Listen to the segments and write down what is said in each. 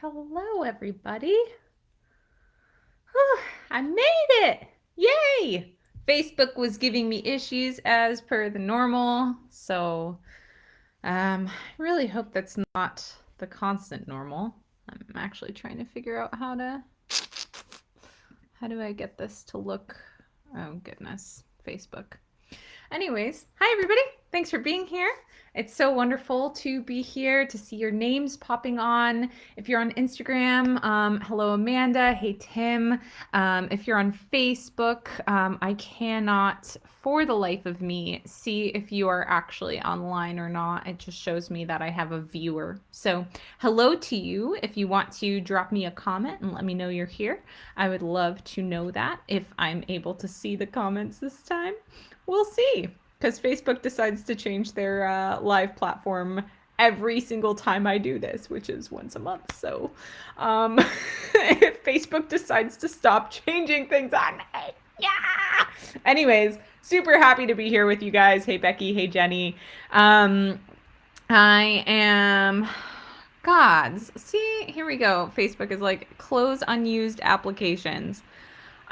Hello, everybody. I made it! Yay! Facebook was giving me issues as per the normal, so I really hope that's not the constant normal. I'm actually trying to figure out how do I get this to look. Oh goodness, Facebook. Anyways, hi everybody. Thanks for being here. It's so wonderful to be here, to see your names popping on. If you're on Instagram, hello Amanda. Hey Tim. If you're on Facebook, I cannot for the life of me see if you are actually online or not. It just shows me that I have a viewer. So hello to you. If you want to drop me a comment and let me know you're here, I would love to know that if I'm able to see the comments this time. We'll see, because Facebook decides to change their live platform every single time I do this, which is once a month. So if Facebook decides to stop changing things on me, yeah. Anyways, super happy to be here with you guys. Hey, Becky. Hey, Jenny. I am... Gods. See, here we go. Facebook is like, close unused applications.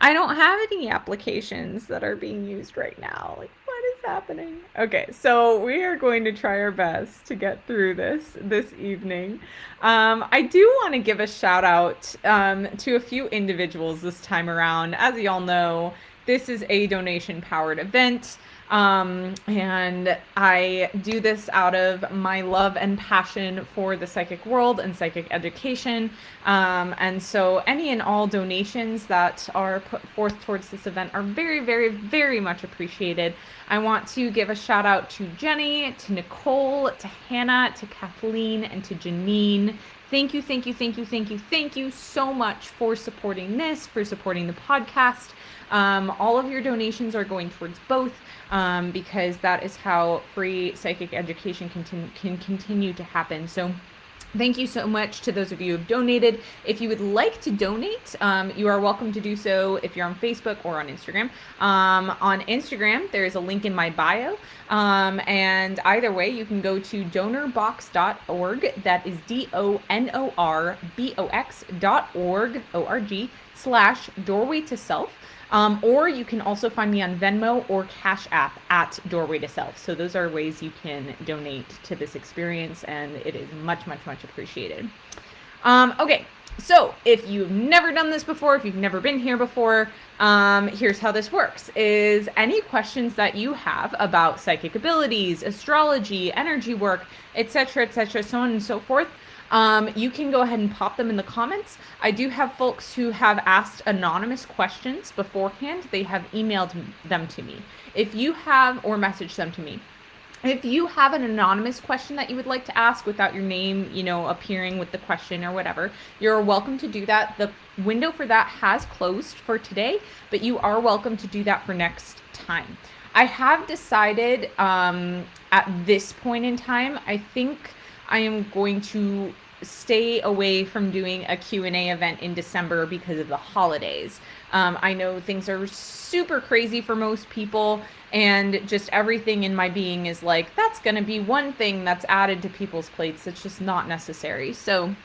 I don't have any applications that are being used right now. Like, what is happening? Okay, so we are going to try our best to get through this evening. I do want to give a shout out to a few individuals this time around. As you all know, this is a donation-powered event. And I do this out of my love and passion for the psychic world and psychic education. And so any and all donations that are put forth towards this event are very, very, very much appreciated. I want to give a shout out to Jenny, to Nicole, to Hannah, to Kathleen, and to Janine. Thank you, thank you, thank you, thank you, thank you so much for supporting this, for supporting the podcast. All of your donations are going towards both because that is how free psychic education can continue to happen. So thank you so much to those of you who have donated. If you would like to donate, you are welcome to do so if you're on Facebook or on Instagram. On Instagram, there is a link in my bio. And either way, you can go to donorbox.org. That is donorbox.org/doorway to self. Or you can also find me on Venmo or Cashapp at Doorway to Self. So those are ways you can donate to this experience, and it is much, much, much appreciated. Okay, so if you've never done this before, if you've never been here before, here's how this works. Is any questions that you have about psychic abilities, astrology, energy work, etc., so on and so forth, you can go ahead and pop them in the comments. I do have folks who have asked anonymous questions beforehand. They have emailed them to me. If you have, or messaged them to me. If you have an anonymous question that you would like to ask without your name, appearing with the question or whatever, you're welcome to do that. The window for that has closed for today, but you are welcome to do that for next time. I have decided at this point in time, I think I am going to stay away from doing a Q&A event in December because of the holidays. I know things are super crazy for most people, and just everything in my being is like, that's going to be one thing that's added to people's plates that's just not necessary. So,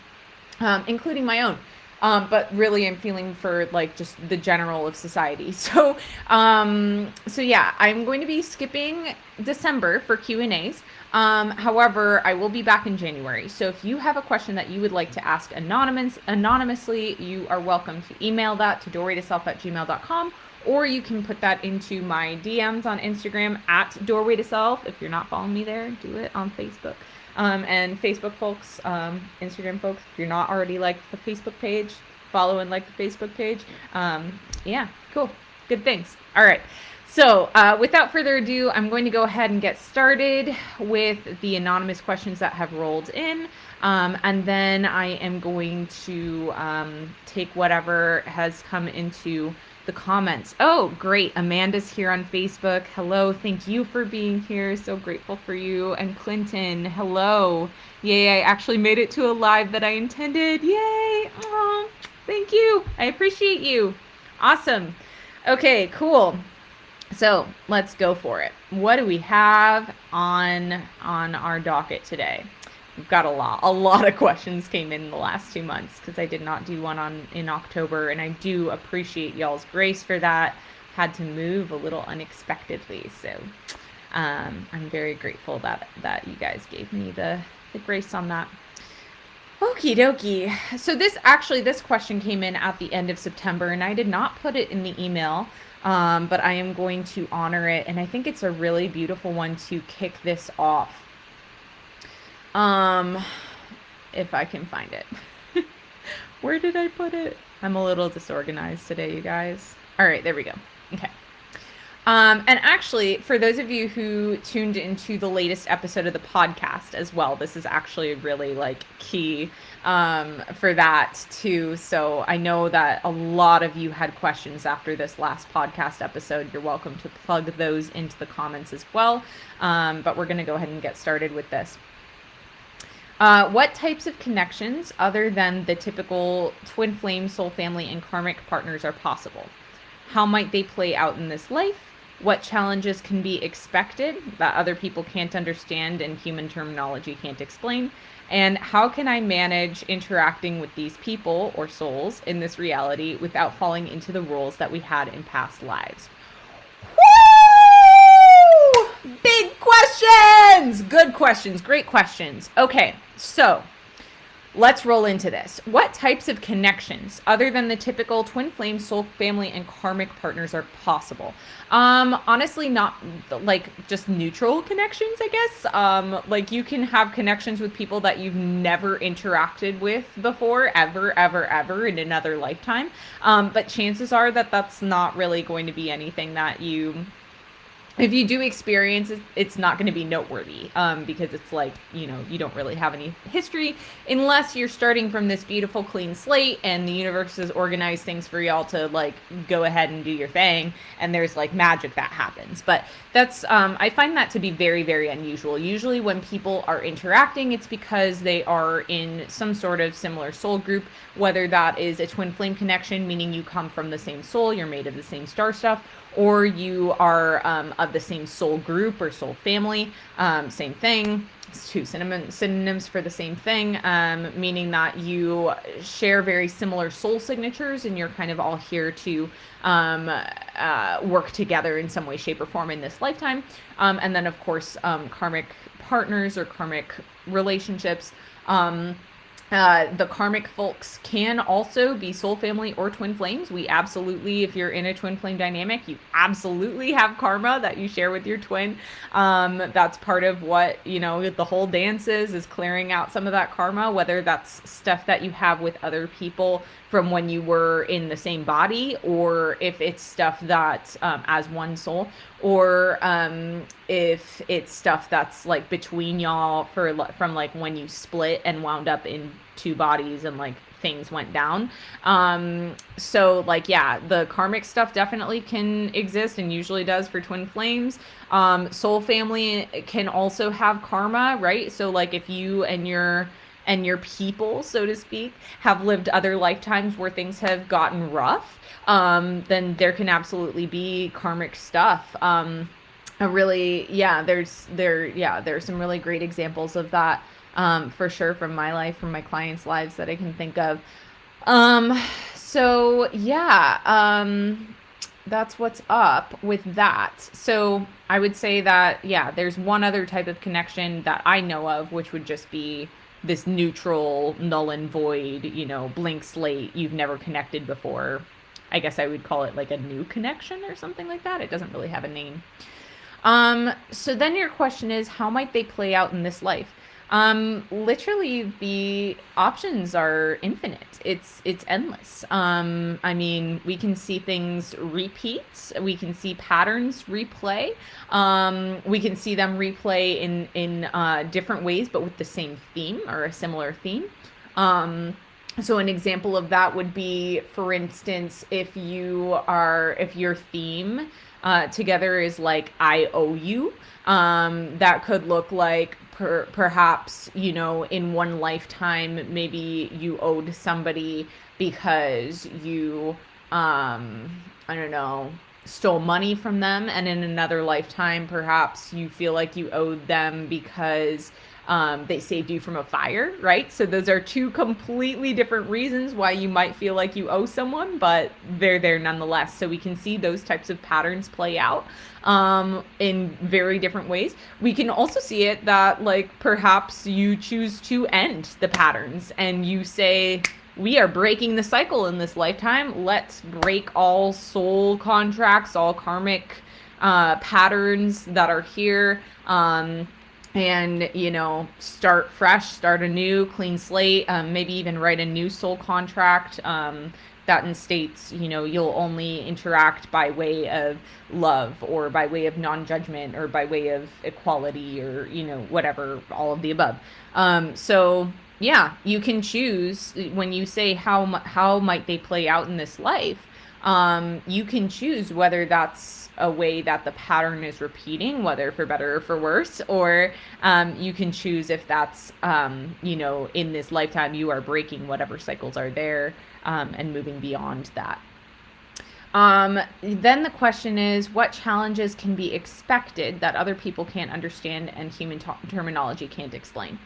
including my own. But really I'm feeling for like just the general of society. So yeah, I'm going to be skipping December for Q&As. However, I will be back in January. So if you have a question that you would like to ask anonymously, you are welcome to email that to doorwaytoself@gmail.com, or you can put that into my DMs on Instagram at doorwaytoself. If you're not following me there, do it on Facebook. And Facebook folks, Instagram folks, if you're not already like the Facebook page, follow and like the Facebook page. Yeah, cool. Good things. All right. So without further ado, I'm going to go ahead and get started with the anonymous questions that have rolled in. And then I am going to take whatever has come into the comments. Oh, great. Amanda's here on Facebook. Hello. Thank you for being here. So grateful for you. And Clinton, hello. Yay, I actually made it to a live that I intended. Yay. Oh, thank you. I appreciate you. Awesome. Okay, cool. So let's go for it. What do we have on our docket today? we've got a lot of questions came in the last 2 months because I did not do one in October, and I do appreciate y'all's grace for that. Had to move a little unexpectedly, so I'm very grateful that you guys gave me the grace on that. Okie dokie. So this question came in at the end of September, and I did not put it in the email, but I am going to honor it, and I think it's a really beautiful one to kick this off. If I can find it. Where did I put it? I'm a little disorganized today, you guys. All right, there we go. Okay. And actually, for those of you who tuned into the latest episode of the podcast as well, this is actually really like key for that too. So I know that a lot of you had questions after this last podcast episode. You're welcome to plug those into the comments as well. But we're going to go ahead and get started with this. What types of connections other than the typical twin flame, soul family, and karmic partners are possible? How might they play out in this life? What challenges can be expected that other people can't understand and human terminology can't explain? And how can I manage interacting with these people or souls in this reality without falling into the roles that we had in past lives? Woo! Big questions! Good questions. Great questions. Okay, so let's roll into this. What types of connections, other than the typical twin flame, soul family, and karmic partners, are possible? Honestly, not like just neutral connections, I guess. Like you can have connections with people that you've never interacted with before, ever in another lifetime. But chances are that that's not really going to be anything that if you do experience it, it's not going to be noteworthy because it's like, you don't really have any history unless you're starting from this beautiful clean slate and the universe has organized things for y'all to like go ahead and do your thing, and there's like magic that happens. But that's I find that to be very, very unusual. Usually when people are interacting, it's because they are in some sort of similar soul group, whether that is a twin flame connection, meaning you come from the same soul, you're made of the same star stuff, or you are of the same soul group or soul family. Same thing. It's two synonyms for the same thing, meaning that you share very similar soul signatures and you're kind of all here to work together in some way, shape, or form in this lifetime. And then, of course, karmic partners or karmic relationships. The karmic folks can also be soul family or twin flames. We absolutely, if you're in a twin flame dynamic, you absolutely have karma that you share with your twin. That's part of what, the whole dance is clearing out some of that karma, whether that's stuff that you have with other people from when you were in the same body, or if it's stuff that as one soul, or if it's stuff that's like between y'all from like when you split and wound up in two bodies and like things went down. So like, yeah, the karmic stuff definitely can exist and usually does for twin flames. Soul family can also have karma, right? So like if you and your people, so to speak, have lived other lifetimes where things have gotten rough, then there can absolutely be karmic stuff. There's some really great examples of that, for sure, from my life, from my clients' lives that I can think of. That's what's up with that. So I would say that, there's one other type of connection that I know of, which would just be this neutral, null and void, blank slate. You've never connected before. I guess I would call it like a new connection or something like that. It doesn't really have a name. So then your question is, how might they play out in this life? Literally the options are infinite. It's endless. I mean, we can see things repeat. We can see patterns replay. We can see them replay in different ways, but with the same theme or a similar theme. So an example of that would be, for instance, if your theme together is like, I owe you, that could look like perhaps, in one lifetime, maybe you owed somebody because you, I don't know, stole money from them, and in another lifetime perhaps you feel like you owed them because they saved you from a fire, right? So those are two completely different reasons why you might feel like you owe someone, but they're there nonetheless. So we can see those types of patterns play out in very different ways. We can also see it that like perhaps you choose to end the patterns and you say, we are breaking the cycle in this lifetime. Let's break all soul contracts, all karmic patterns that are here. And, you know, start fresh, start a new clean slate, maybe even write a new soul contract that instates, you know, you'll only interact by way of love or by way of non-judgment or by way of equality or, you know, whatever, all of the above. So yeah, you can choose when you say how might they play out in this life. You can choose whether that's a way that the pattern is repeating, whether for better or for worse, or you can choose if that's, you know, in this lifetime you are breaking whatever cycles are there and moving beyond that. Then the question is, what challenges can be expected that other people can't understand and human terminology can't explain?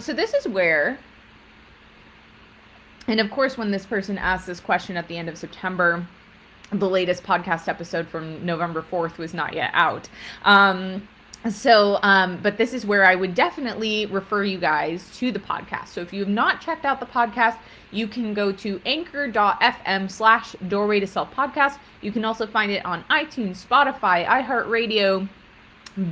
So this is where, and of course, when this person asked this question at the end of September, the latest podcast episode from November 4th was not yet out. But this is where I would definitely refer you guys to the podcast. So if you have not checked out the podcast, you can go to anchor.fm/doorway to self podcast. You can also find it on iTunes, Spotify, iHeartRadio,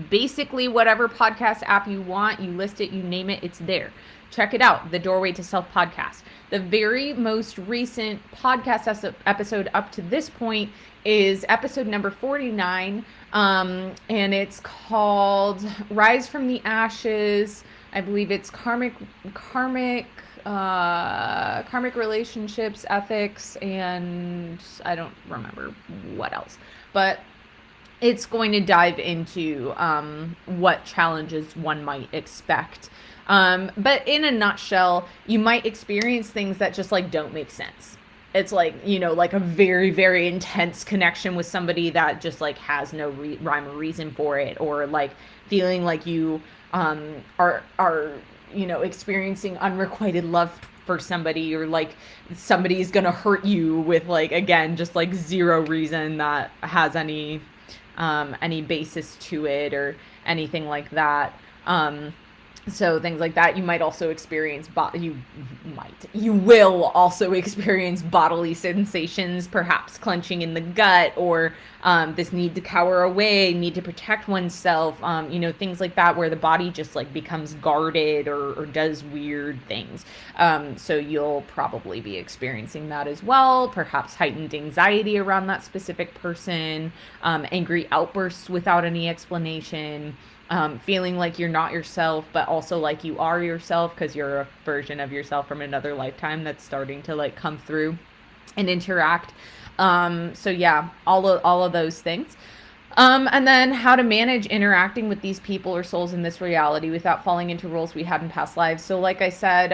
basically whatever podcast app you want. You list it, you name it, it's there. Check it out, the Doorway to Self podcast. The very most recent podcast episode up to this point is episode number 49, and it's called Rise from the Ashes. I believe it's karmic relationships, ethics, and I don't remember what else. But it's going to dive into what challenges one might expect. But in a nutshell, you might experience things that just like don't make sense. It's like, you know, like a very, very intense connection with somebody that just like has no rhyme or reason for it, or like feeling like you are you know, experiencing unrequited love for somebody, or like somebody's gonna hurt you with like, again, just like zero reason that has any basis to it or anything like that. So things like that. You might also experience, you will also experience bodily sensations, perhaps clenching in the gut, or this need to cower away, need to protect oneself, you know, things like that, where the body just like becomes guarded or does weird things. So you'll probably be experiencing that as well. Perhaps heightened anxiety around that specific person, angry outbursts without any explanation. Feeling like you're not yourself, but also like you are yourself because you're a version of yourself from another lifetime that's starting to like come through and interact. So yeah, all of those things. And then how to manage interacting with these people or souls in this reality without falling into roles we had in past lives. So like I said,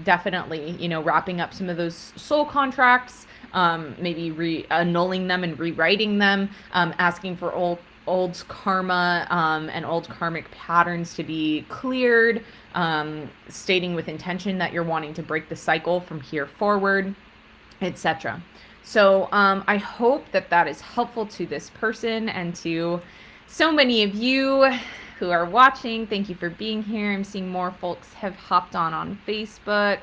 definitely, you know, wrapping up some of those soul contracts, maybe annulling them and rewriting them, asking for old karma and old karmic patterns to be cleared, stating with intention that you're wanting to break the cycle from here forward, etc. So I hope that is helpful to this person and to so many of you who are watching. Thank you for being here. I'm seeing more folks have hopped on Facebook.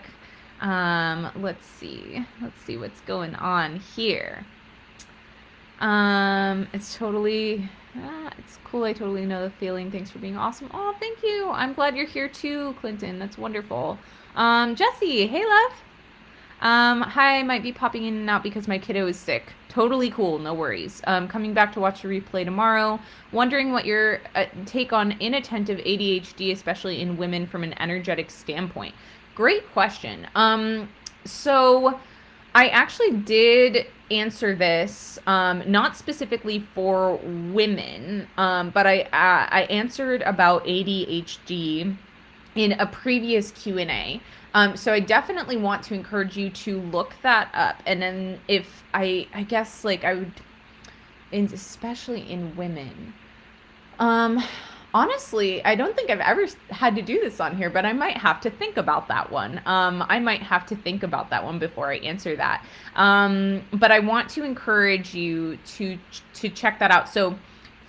Let's see what's going on here. It's cool. I totally know the feeling. Thanks for being awesome. Oh, thank you. I'm glad you're here too, Clinton. That's wonderful. Jesse, hey love. Hi, I might be popping in and out because my kiddo is sick. Totally cool. No worries. Coming back to watch the replay tomorrow. Wondering what your take on inattentive ADHD, especially in women from an energetic standpoint. Great question. So I actually did answer this, not specifically for women, but I answered about ADHD in a previous Q&A. So I definitely want to encourage you to look that up. And then if I guess like I would especially in women. Um, Honestly, I don't think I've ever had to do this on here, but I might have to think about that one. I might have to think about that one before I answer that. But I want to encourage you to check that out. So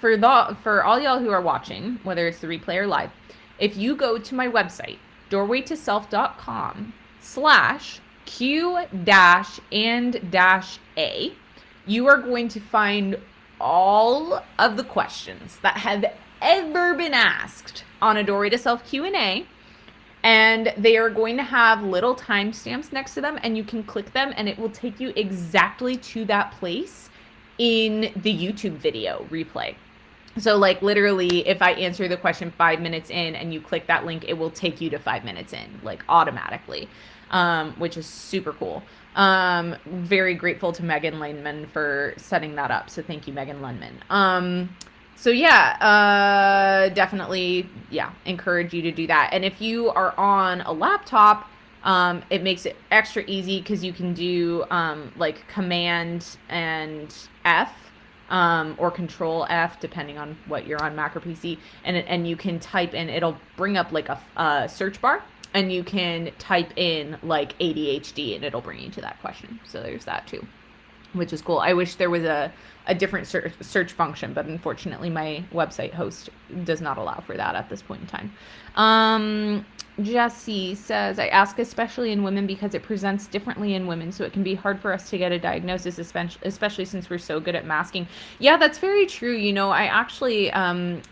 for all y'all who are watching, whether it's the replay or live, if you go to my website, doorwaytoself.com/Q-and-A, you are going to find all of the questions that have ever been asked on a Doorway to Self Q&A, and they are going to have little timestamps next to them, and you can click them and it will take you exactly to that place in the YouTube video replay. So like literally if I answer the question 5 minutes in and you click that link, it will take you to 5 minutes in, like automatically, which is super cool. Very grateful to Megan Lundman for setting that up. So thank you, Megan Lundman. So yeah, definitely, yeah, encourage you to do that. And if you are on a laptop, it makes it extra easy because you can do like Command and F, or Control F, depending on what you're on, Mac or PC, and you can type in. It'll bring up like a search bar, and you can type in like ADHD, and it'll bring you to that question. So there's that too, which is cool. I wish there was a different search function, but unfortunately my website host does not allow for that at this point in time. Jesse says, I ask especially in women because it presents differently in women, so it can be hard for us to get a diagnosis, especially since we're so good at masking. Yeah, that's very true. You know, I actually,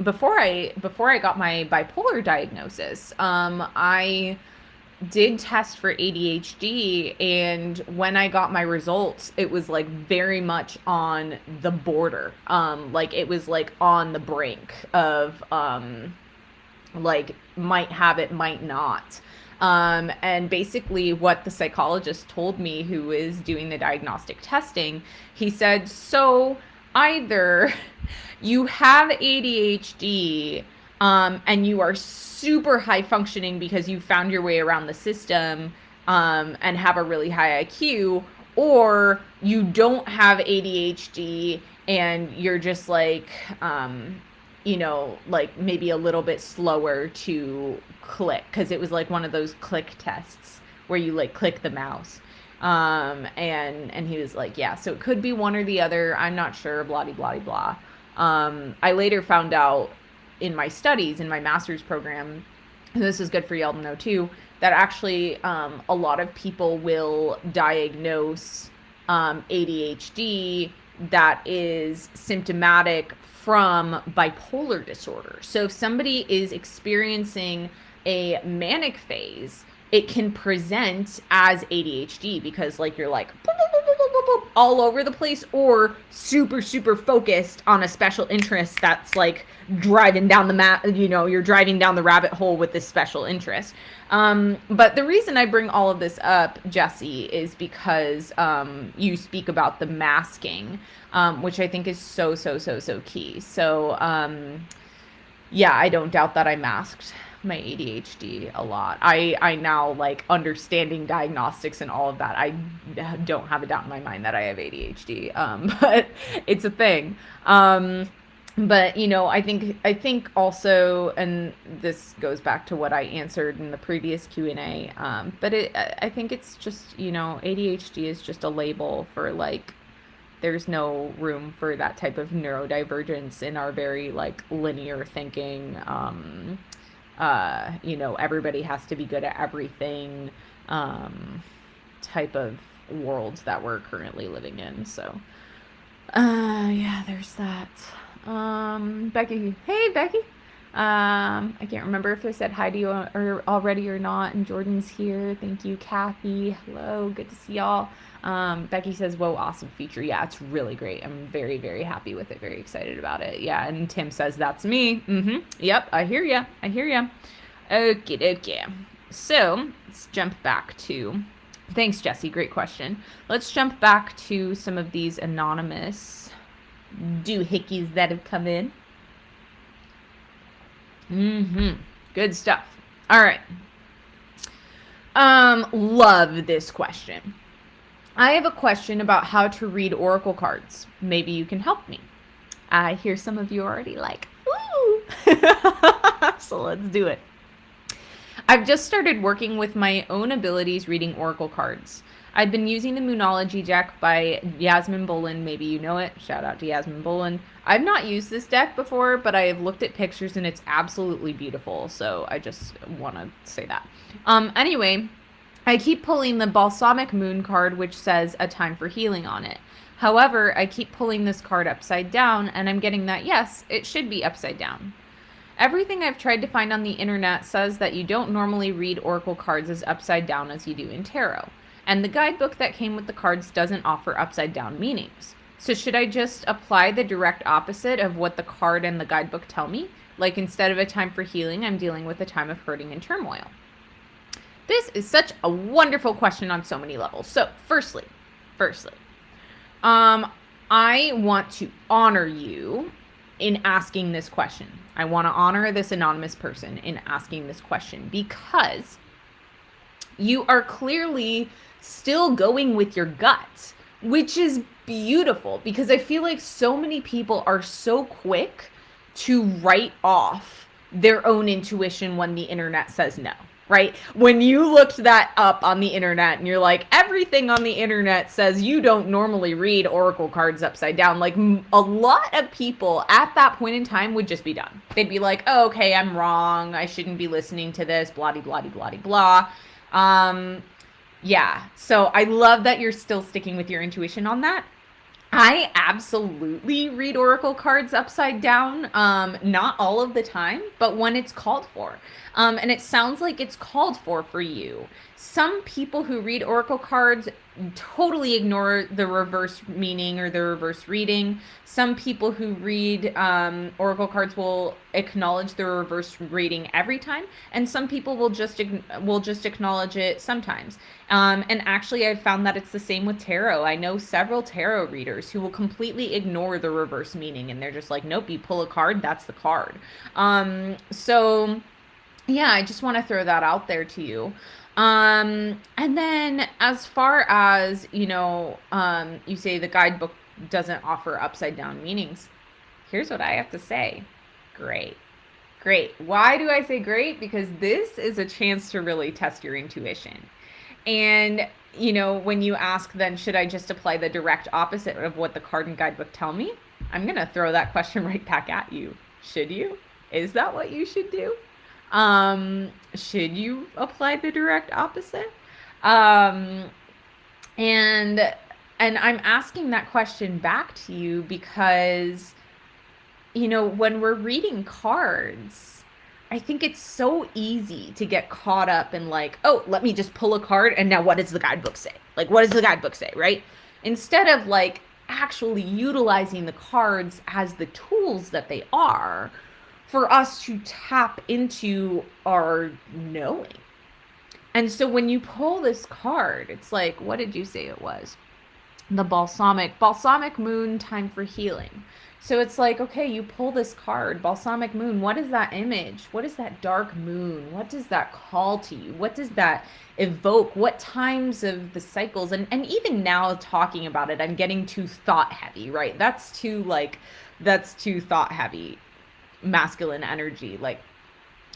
before I got my bipolar diagnosis, I did test for ADHD, and when I got my results, it was like very much on the border. Like it was like on the brink of like might have it, might not. And basically what the psychologist told me, who is doing the diagnostic testing, he said, so either you have ADHD, and you are super high functioning because you found your way around the system, and have a really high IQ, or you don't have ADHD and you're just like, you know, like maybe a little bit slower to click, because it was like one of those click tests where you like click the mouse. And he was like, yeah, so it could be one or the other. I'm not sure, blah, blah, blah. I later found out in my studies, in my master's program, and this is good for y'all to know too, that actually a lot of people will diagnose ADHD that is symptomatic from bipolar disorder. So if somebody is experiencing a manic phase, it can present as ADHD because like you're like boop, boop, boop, boop, boop, boop, all over the place, or super focused on a special interest that's like driving down the map, you know, you're driving down the rabbit hole with this special interest. But the reason I bring all of this up, Jesse, is because you speak about the masking, which I think is so key. So yeah, I don't doubt that I masked my ADHD a lot. I now, like, understanding diagnostics and all of that, I don't have a doubt in my mind that I have ADHD, but it's a thing. But you know, I think also, and this goes back to what I answered in the previous Q&A, but I think it's just, you know, ADHD is just a label for, like, there's no room for that type of neurodivergence in our very, like, linear thinking, you know, everybody has to be good at everything, type of world that we're currently living in. So yeah, there's that. Becky, hey Becky. I can't remember if I said hi to you already or not. And Jordan's here. Thank you, Kathy. Hello, good to see y'all. Becky says, whoa, awesome feature. Yeah, it's really great. I'm very happy with it. Very excited about it. Yeah, and Tim says, that's me. Yep, I hear ya. Okay. So let's jump back to, thanks, Jesse. Great question. Let's jump back to some of these anonymous doohickeys that have come in. Good stuff. All right. Love this question. I have a question about how to read oracle cards. Maybe you can help me. I hear some of you already like, ooh. So let's do it. I've just started working with my own abilities reading oracle cards. I've been using the Moonology deck by Yasmin Bolin. Maybe you know it. Shout out to Yasmin Bolin. I've not used this deck before, but I have looked at pictures and it's absolutely beautiful. So I just want to say that. Anyway, I keep pulling the Balsamic Moon card, which says a time for healing on it. However, I keep pulling this card upside down, and I'm getting that, yes, it should be upside down. Everything I've tried to find on the internet says that you don't normally read oracle cards as upside down as you do in tarot. And the guidebook that came with the cards doesn't offer upside down meanings. So should I just apply the direct opposite of what the card and the guidebook tell me? Like instead of a time for healing, I'm dealing with a time of hurting and turmoil. This is such a wonderful question on so many levels. So firstly, I want to honor you in asking this question. I want to honor this anonymous person in asking this question because you are clearly still going with your gut, which is beautiful because I feel like so many people are so quick to write off their own intuition when the internet says no. Right? When you looked that up on the internet and you're like, everything on the internet says you don't normally read oracle cards upside down. Like a lot of people at that point in time would just be done. They'd be like, oh, okay, I'm wrong. I shouldn't be listening to this, blah, blah, blah, blah, blah. Yeah. So I love that you're still sticking with your intuition on that. I absolutely read oracle cards upside down, not all of the time, but when it's called for. And it sounds like it's called for you. Some people who read oracle cards totally ignore the reverse meaning or the reverse reading. Some people who read oracle cards will acknowledge the reverse reading every time, and some people will just acknowledge it sometimes. And actually, I've found that it's the same with tarot. I know several tarot readers who will completely ignore the reverse meaning, and they're just like, nope, you pull a card, that's the card. So yeah, I just want to throw that out there to you. And then as far as, you say the guidebook doesn't offer upside down meanings. Here's what I have to say. Great. Why do I say great? Because this is a chance to really test your intuition. And, when you ask then, should I just apply the direct opposite of what the card and guidebook tell me? I'm going to throw that question right back at you. Should you? Is that what you should do? Should you apply the direct opposite? And I'm asking that question back to you because, when we're reading cards, I think it's so easy to get caught up in like, oh, let me just pull a card and now what does the guidebook say? Like, what does the guidebook say, right? Instead of like actually utilizing the cards as the tools that they are for us to tap into our knowing. And so when you pull this card, it's like, what did you say it was? The Balsamic Moon, time for healing. So it's like, okay, you pull this card, Balsamic Moon. What is that image? What is that dark moon? What does that call to you? What does that evoke? What times of the cycles? And even now talking about it, I'm getting too thought heavy, right? That's too thought heavy, masculine energy. Like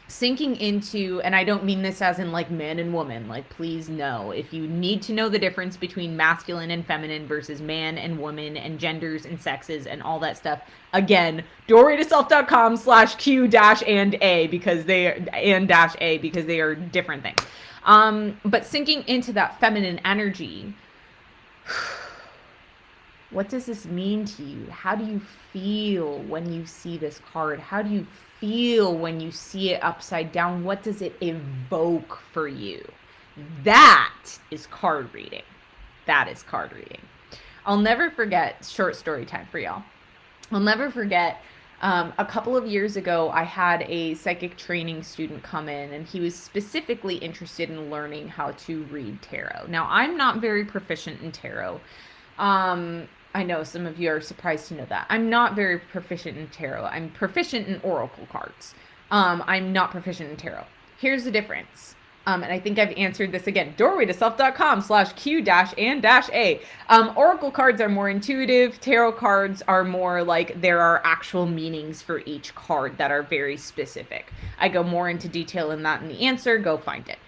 sinking into, and I don't mean this as in like man and woman, like please no, if you need to know the difference between masculine and feminine versus man and woman and genders and sexes and all that stuff, again, doorwaytoself.com/Q-and-A because they are different things. But sinking into that feminine energy, what does this mean to you? How do you feel when you see this card? How do you feel when you see it upside down? What does it evoke for you? That is card reading. I'll never forget, short story time for y'all. I'll never forget a couple of years ago, I had a psychic training student come in and he was specifically interested in learning how to read tarot. Now, I'm not very proficient in tarot. I know some of you are surprised to know that. I'm not very proficient in tarot. I'm proficient in oracle cards. I'm not proficient in tarot. Here's the difference. And I think I've answered this again. doorwaytoself.com/Q-and-A. Oracle cards are more intuitive. Tarot cards are more like there are actual meanings for each card that are very specific. I go more into detail in that in the answer. Go find it.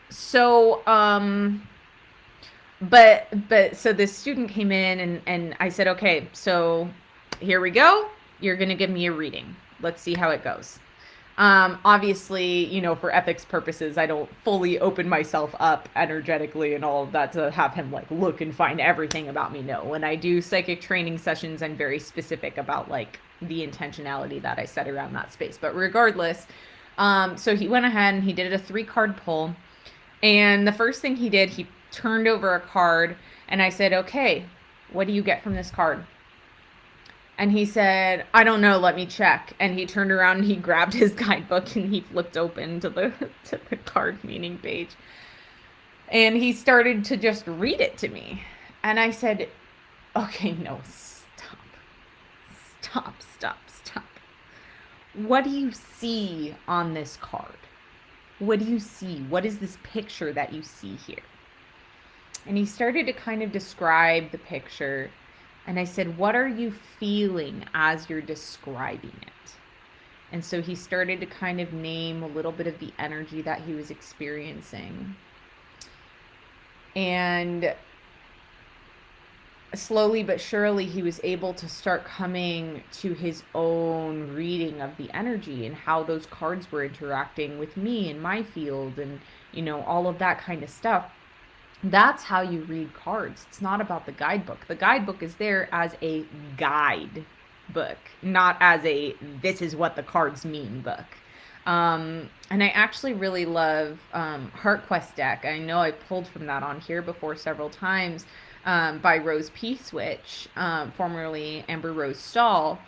So so this student came in and I said, okay, so here we go. You're going to give me a reading. Let's see how it goes. Obviously, you know, for ethics purposes, I don't fully open myself up energetically and all of that to have him like look and find everything about me. No, when I do psychic training sessions, I'm very specific about like the intentionality that I set around that space. But regardless, so he went ahead and he did a 3-card pull. And the first thing he did, he turned over a card and I said, okay, what do you get from this card? And he said, I don't know, let me check. And he turned around and he grabbed his guidebook and he flipped open to the card meaning page. And he started to just read it to me. And I said, okay, no, stop. What do you see on this card? What do you see? What is this picture that you see here? And he started to kind of describe the picture. And I said, what are you feeling as you're describing it? And so he started to kind of name a little bit of the energy that he was experiencing. And slowly but surely, he was able to start coming to his own reading of the energy and how those cards were interacting with me and my field and, you know, all of that kind of stuff. That's how you read cards. It's not about the guidebook. The guidebook is there as a guide book, not as a this is what the cards mean book. And I actually really love Heart Quest deck. I know I pulled from that on here before several times by Rose P. Switch, formerly Amber Rose Stahl.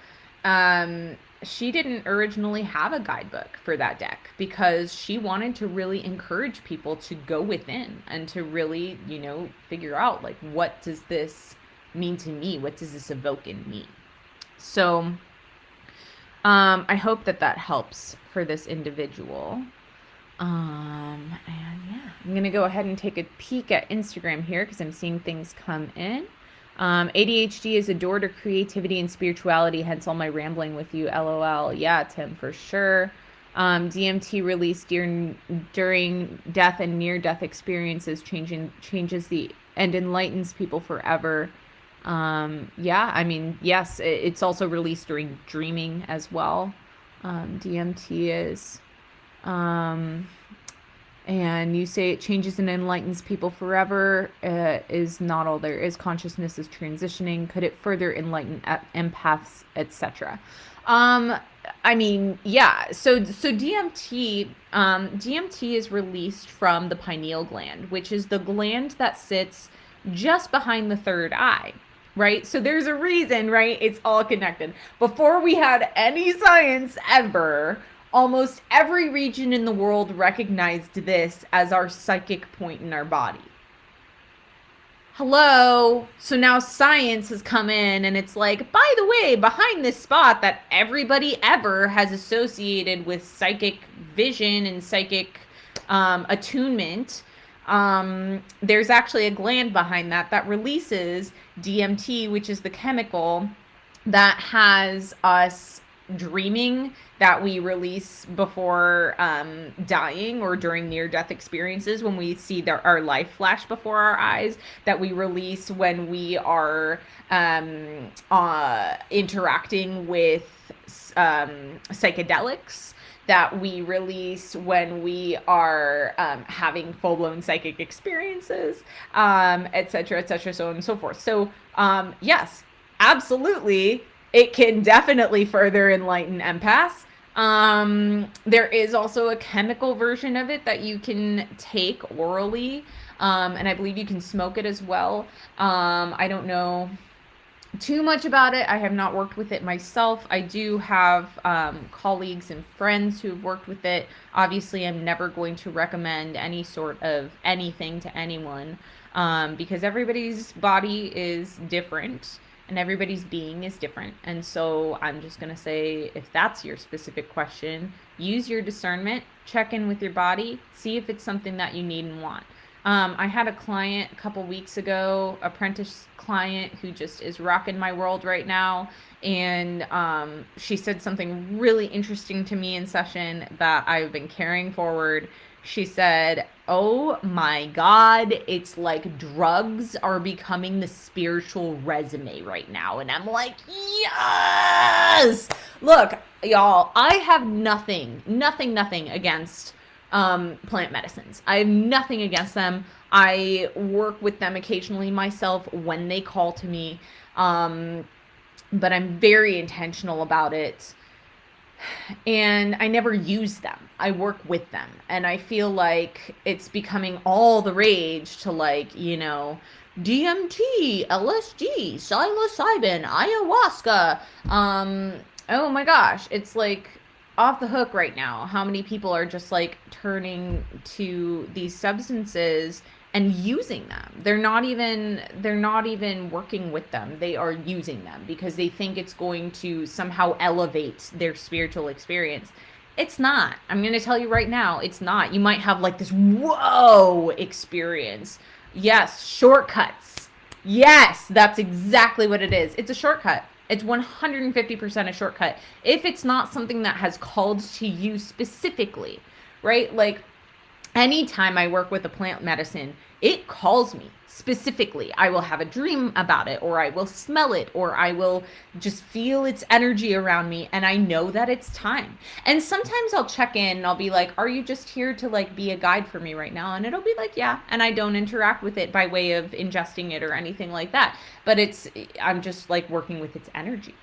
She didn't originally have a guidebook for that deck because she wanted to really encourage people to go within and to really, you know, figure out like, what does this mean to me? What does this evoke in me? So I hope that helps for this individual. And yeah, I'm going to go ahead and take a peek at Instagram here because I'm seeing things come in. ADHD is a door to creativity and spirituality, hence all my rambling with you, LOL. Yeah, Tim, for sure. DMT released during death and near-death experiences changes the and enlightens people forever. Yeah, I mean, yes, it's also released during dreaming as well. DMT is. And you say it changes and enlightens people forever, is not all there is. Consciousness is transitioning. Could it further enlighten empaths, etc.? I mean, yeah. So DMT is released from the pineal gland, which is the gland that sits just behind the third eye. Right? So there's a reason, right? It's all connected. Before we had any science ever, almost every region in the world recognized this as our psychic point in our body. Hello. So now science has come in and it's like, by the way, behind this spot that everybody ever has associated with psychic vision and psychic attunement, there's actually a gland behind that releases DMT, which is the chemical that has us dreaming, that we release before dying or during near-death experiences, when we see our life flash before our eyes, that we release when we are interacting with psychedelics, that we release when we are having full-blown psychic experiences, etc., so on and so forth. So yes, absolutely, it can definitely further enlighten empaths. There is also a chemical version of it that you can take orally, and I believe you can smoke it as well. I don't know too much about it. I have not worked with it myself. I do have colleagues and friends who have worked with it. Obviously, I'm never going to recommend any sort of anything to anyone because everybody's body is different. and everybody's being is different. And so I'm just going to say, if that's your specific question, use your discernment, check in with your body, see if it's something that you need and want. I had a client a couple weeks ago, apprentice client, who just is rocking my world right now. And she said something really interesting to me in session that I've been carrying forward. She said, "Oh my God, it's like drugs are becoming the spiritual resume right now." And I'm like, yes! Look, y'all, I have nothing against plant medicines. I have nothing against them. I work with them occasionally myself when they call to me. But I'm very intentional about it. And I never use them. I work with them. And I feel like it's becoming all the rage to, like, DMT, LSD, psilocybin, ayahuasca. Oh my gosh, it's like off the hook right now how many people are just like turning to these substances and using them. They're not even working with them. They are using them because they think it's going to somehow elevate their spiritual experience. It's not. I'm going to tell you right now, it's not. You might have like this whoa experience. Yes, shortcuts. Yes, that's exactly what it is. It's a shortcut. It's 150% a shortcut. If it's not something that has called to you specifically, right? Like, anytime I work with a plant medicine, it calls me specifically. I will have a dream about it, or I will smell it, or I will just feel its energy around me, and I know that it's time. And sometimes I'll check in and I'll be like, "Are you just here to like be a guide for me right now?" And it'll be like, "Yeah." And I don't interact with it by way of ingesting it or anything like that. But I'm just like working with its energy.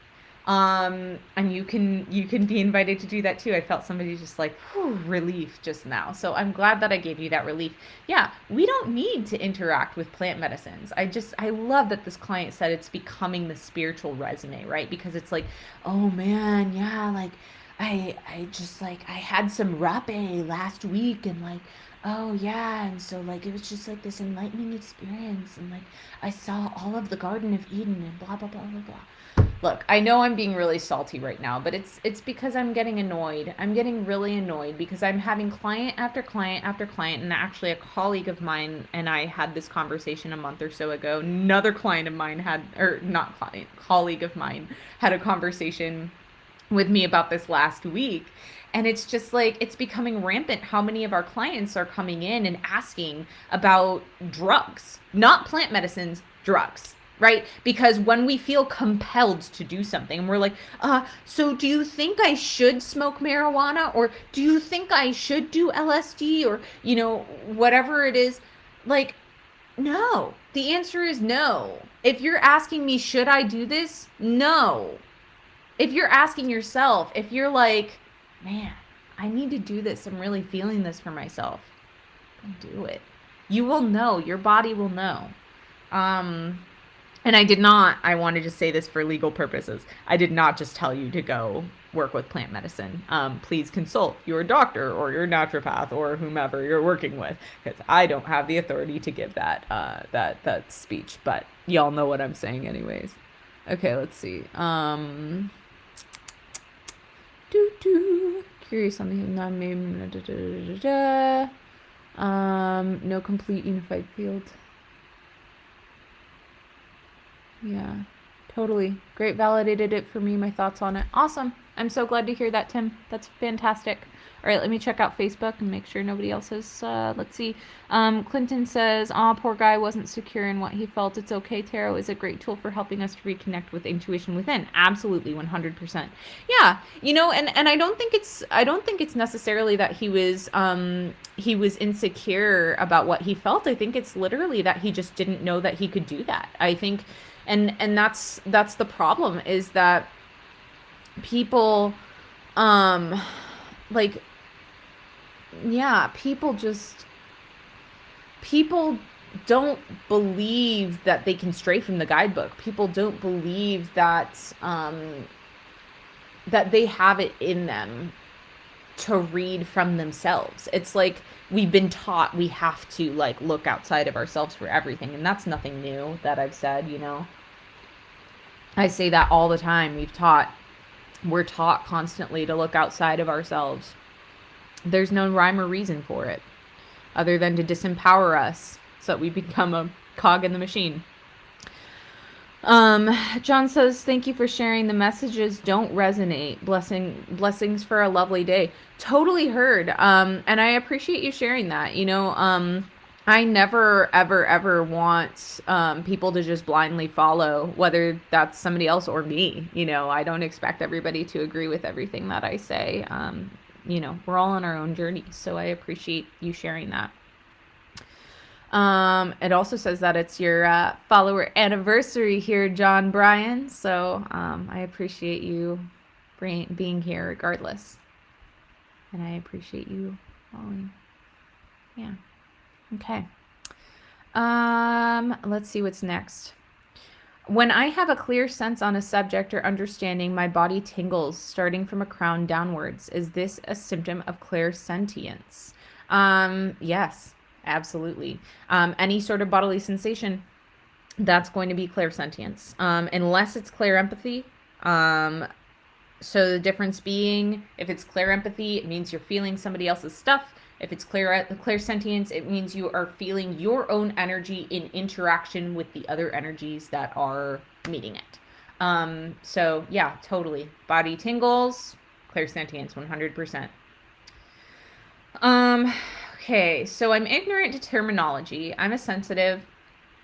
And you can be invited to do that too. I felt somebody just like, whew, relief just now. So I'm glad that I gave you that relief. Yeah, we don't need to interact with plant medicines. I love that this client said it's becoming the spiritual resume, right? Because it's like, oh man, yeah, like I just like I had some rape last week, and like, oh yeah, and so like it was just like this enlightening experience, and like I saw all of the Garden of Eden and blah blah blah blah blah. Look, I know I'm being really salty right now, but it's because I'm getting annoyed. I'm getting really annoyed because I'm having client after client after client, and actually a colleague of mine and I had this conversation a month or so ago. Another client of mine had, or not client, colleague of mine had a conversation with me about this last week. And it's just like, it's becoming rampant how many of our clients are coming in and asking about drugs, not plant medicines, drugs, right? Because when we feel compelled to do something, we're like, so do you think I should smoke marijuana? Or do you think I should do LSD? Or, whatever it is. Like, no. The answer is no. If you're asking me, should I do this? No. If you're asking yourself, if you're like, man, I need to do this, I'm really feeling this for myself, do it. You will know. Your body will know. And I want to just say this for legal purposes. I did not just tell you to go work with plant medicine. Please consult your doctor or your naturopath or whomever you're working with, because I don't have the authority to give that speech. But y'all know what I'm saying anyways. Okay, let's see. Curious on the non-name. No complete unified field. Yeah, totally. Great. Validated it for me, my thoughts on it. Awesome. I'm so glad to hear that, Tim. That's fantastic. All right, let me check out Facebook and make sure nobody else is. Let's see. Clinton says, poor guy wasn't secure in what he felt. It's okay. Tarot is a great tool for helping us to reconnect with intuition within. Absolutely, 100%. Yeah, and I don't think it's necessarily that he was insecure about what he felt. I think it's literally that he just didn't know that he could do that. I think, and that's the problem, is that people, like, yeah, people don't believe that they can stray from the guidebook. People don't believe that that they have it in them to read from themselves. It's like we've been taught we have to like look outside of ourselves for everything, and that's nothing new that I've said. I say that all the time. We're taught constantly to look outside of ourselves. There's no rhyme or reason for it other than to disempower us so that we become a cog in the machine. John says, thank you for sharing. The messages don't resonate. Blessings for a lovely day. Totally heard. And I appreciate you sharing that. I never, ever, ever want people to just blindly follow, whether that's somebody else or me. I don't expect everybody to agree with everything that I say. We're all on our own journey. So I appreciate you sharing that. It also says that it's your follower anniversary here, John Bryan. So I appreciate you being here regardless. And I appreciate you following. Yeah. Okay. Let's see what's next. When I have a clear sense on a subject or understanding, my body tingles starting from a crown downwards. Is this a symptom of clairsentience? Yes. Absolutely. Any sort of bodily sensation, that's going to be clairsentience, unless it's clairempathy. So the difference being, if it's clairempathy, it means you're feeling somebody else's stuff. If it's clairsentience, it means you are feeling your own energy in interaction with the other energies that are meeting it. So yeah, totally. Body tingles, clairsentience, 100%. Okay, so I'm ignorant to terminology. I'm a sensitive.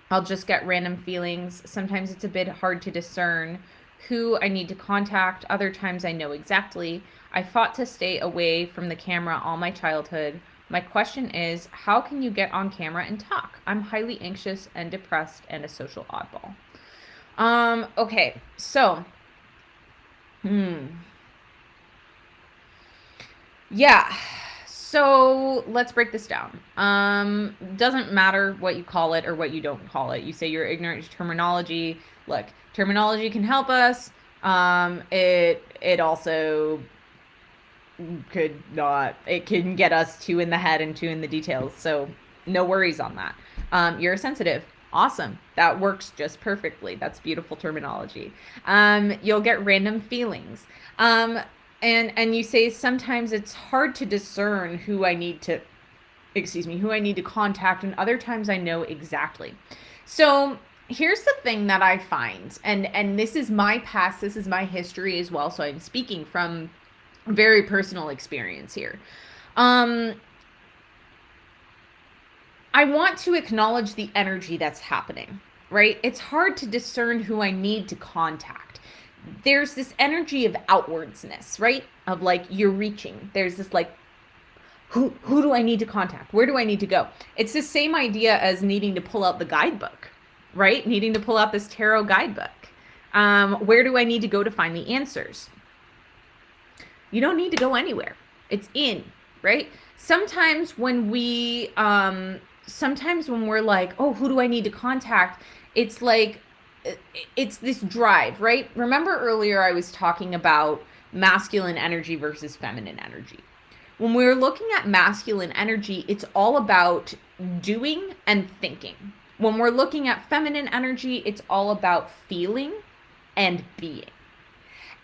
I'll just get random feelings. Sometimes it's a bit hard to discern who I need to contact. Other times I know exactly. I fought to stay away from the camera all my childhood. My question is, how can you get on camera and talk? I'm highly anxious and depressed and a social oddball. Okay, so, yeah. So let's break this down. Doesn't matter what you call it or what you don't call it. You say you're ignorant to terminology. Look, terminology can help us. It also could not. It can get us too in the head and too in the details. So no worries on that. You're sensitive. Awesome. That works just perfectly. That's beautiful terminology. You'll get random feelings. And you say sometimes it's hard to discern who I need to contact, and other times I know exactly. So here's the thing that I find, and this is my past, this is my history as well, so I'm speaking from very personal experience here. I want to acknowledge the energy that's happening, right? It's hard to discern who I need to contact. There's this energy of outwardsness, right? Of like, you're reaching. There's this like, who do I need to contact? Where do I need to go? It's the same idea as needing to pull out the guidebook, right? Needing to pull out this tarot guidebook. Where do I need to go to find the answers? You don't need to go anywhere. It's in, right? Sometimes when we're like, oh, who do I need to contact? It's like, it's this drive, right? Remember earlier I was talking about masculine energy versus feminine energy. When we're looking at masculine energy, it's all about doing and thinking. When we're looking at feminine energy, it's all about feeling and being.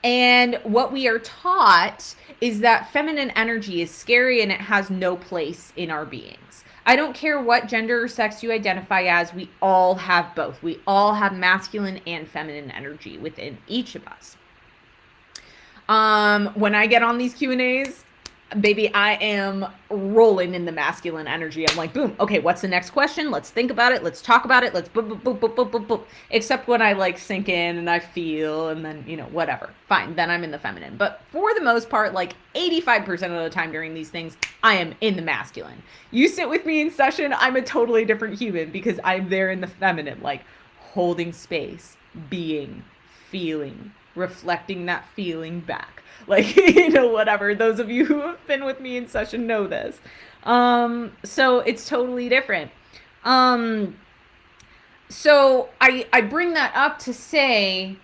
And what we are taught is that feminine energy is scary and it has no place in our beings. I don't care what gender or sex you identify as, we all have both. We all have masculine and feminine energy within each of us. When I get on these Q&As, baby, I am rolling in the masculine energy. I'm like, boom, okay, what's the next question? Let's think about it. Let's talk about it. Let's boop, boop, boop, boop, boop, boop, boop. Except when I like sink in and I feel and then, whatever. Fine, then I'm in the feminine. But for the most part, like 85% of the time during these things, I am in the masculine. You sit with me in session, I'm a totally different human because I'm there in the feminine, like holding space, being, feeling, reflecting that feeling back. Like, whatever. Those of you who have been with me in session know this. So it's totally different. So I bring that up to say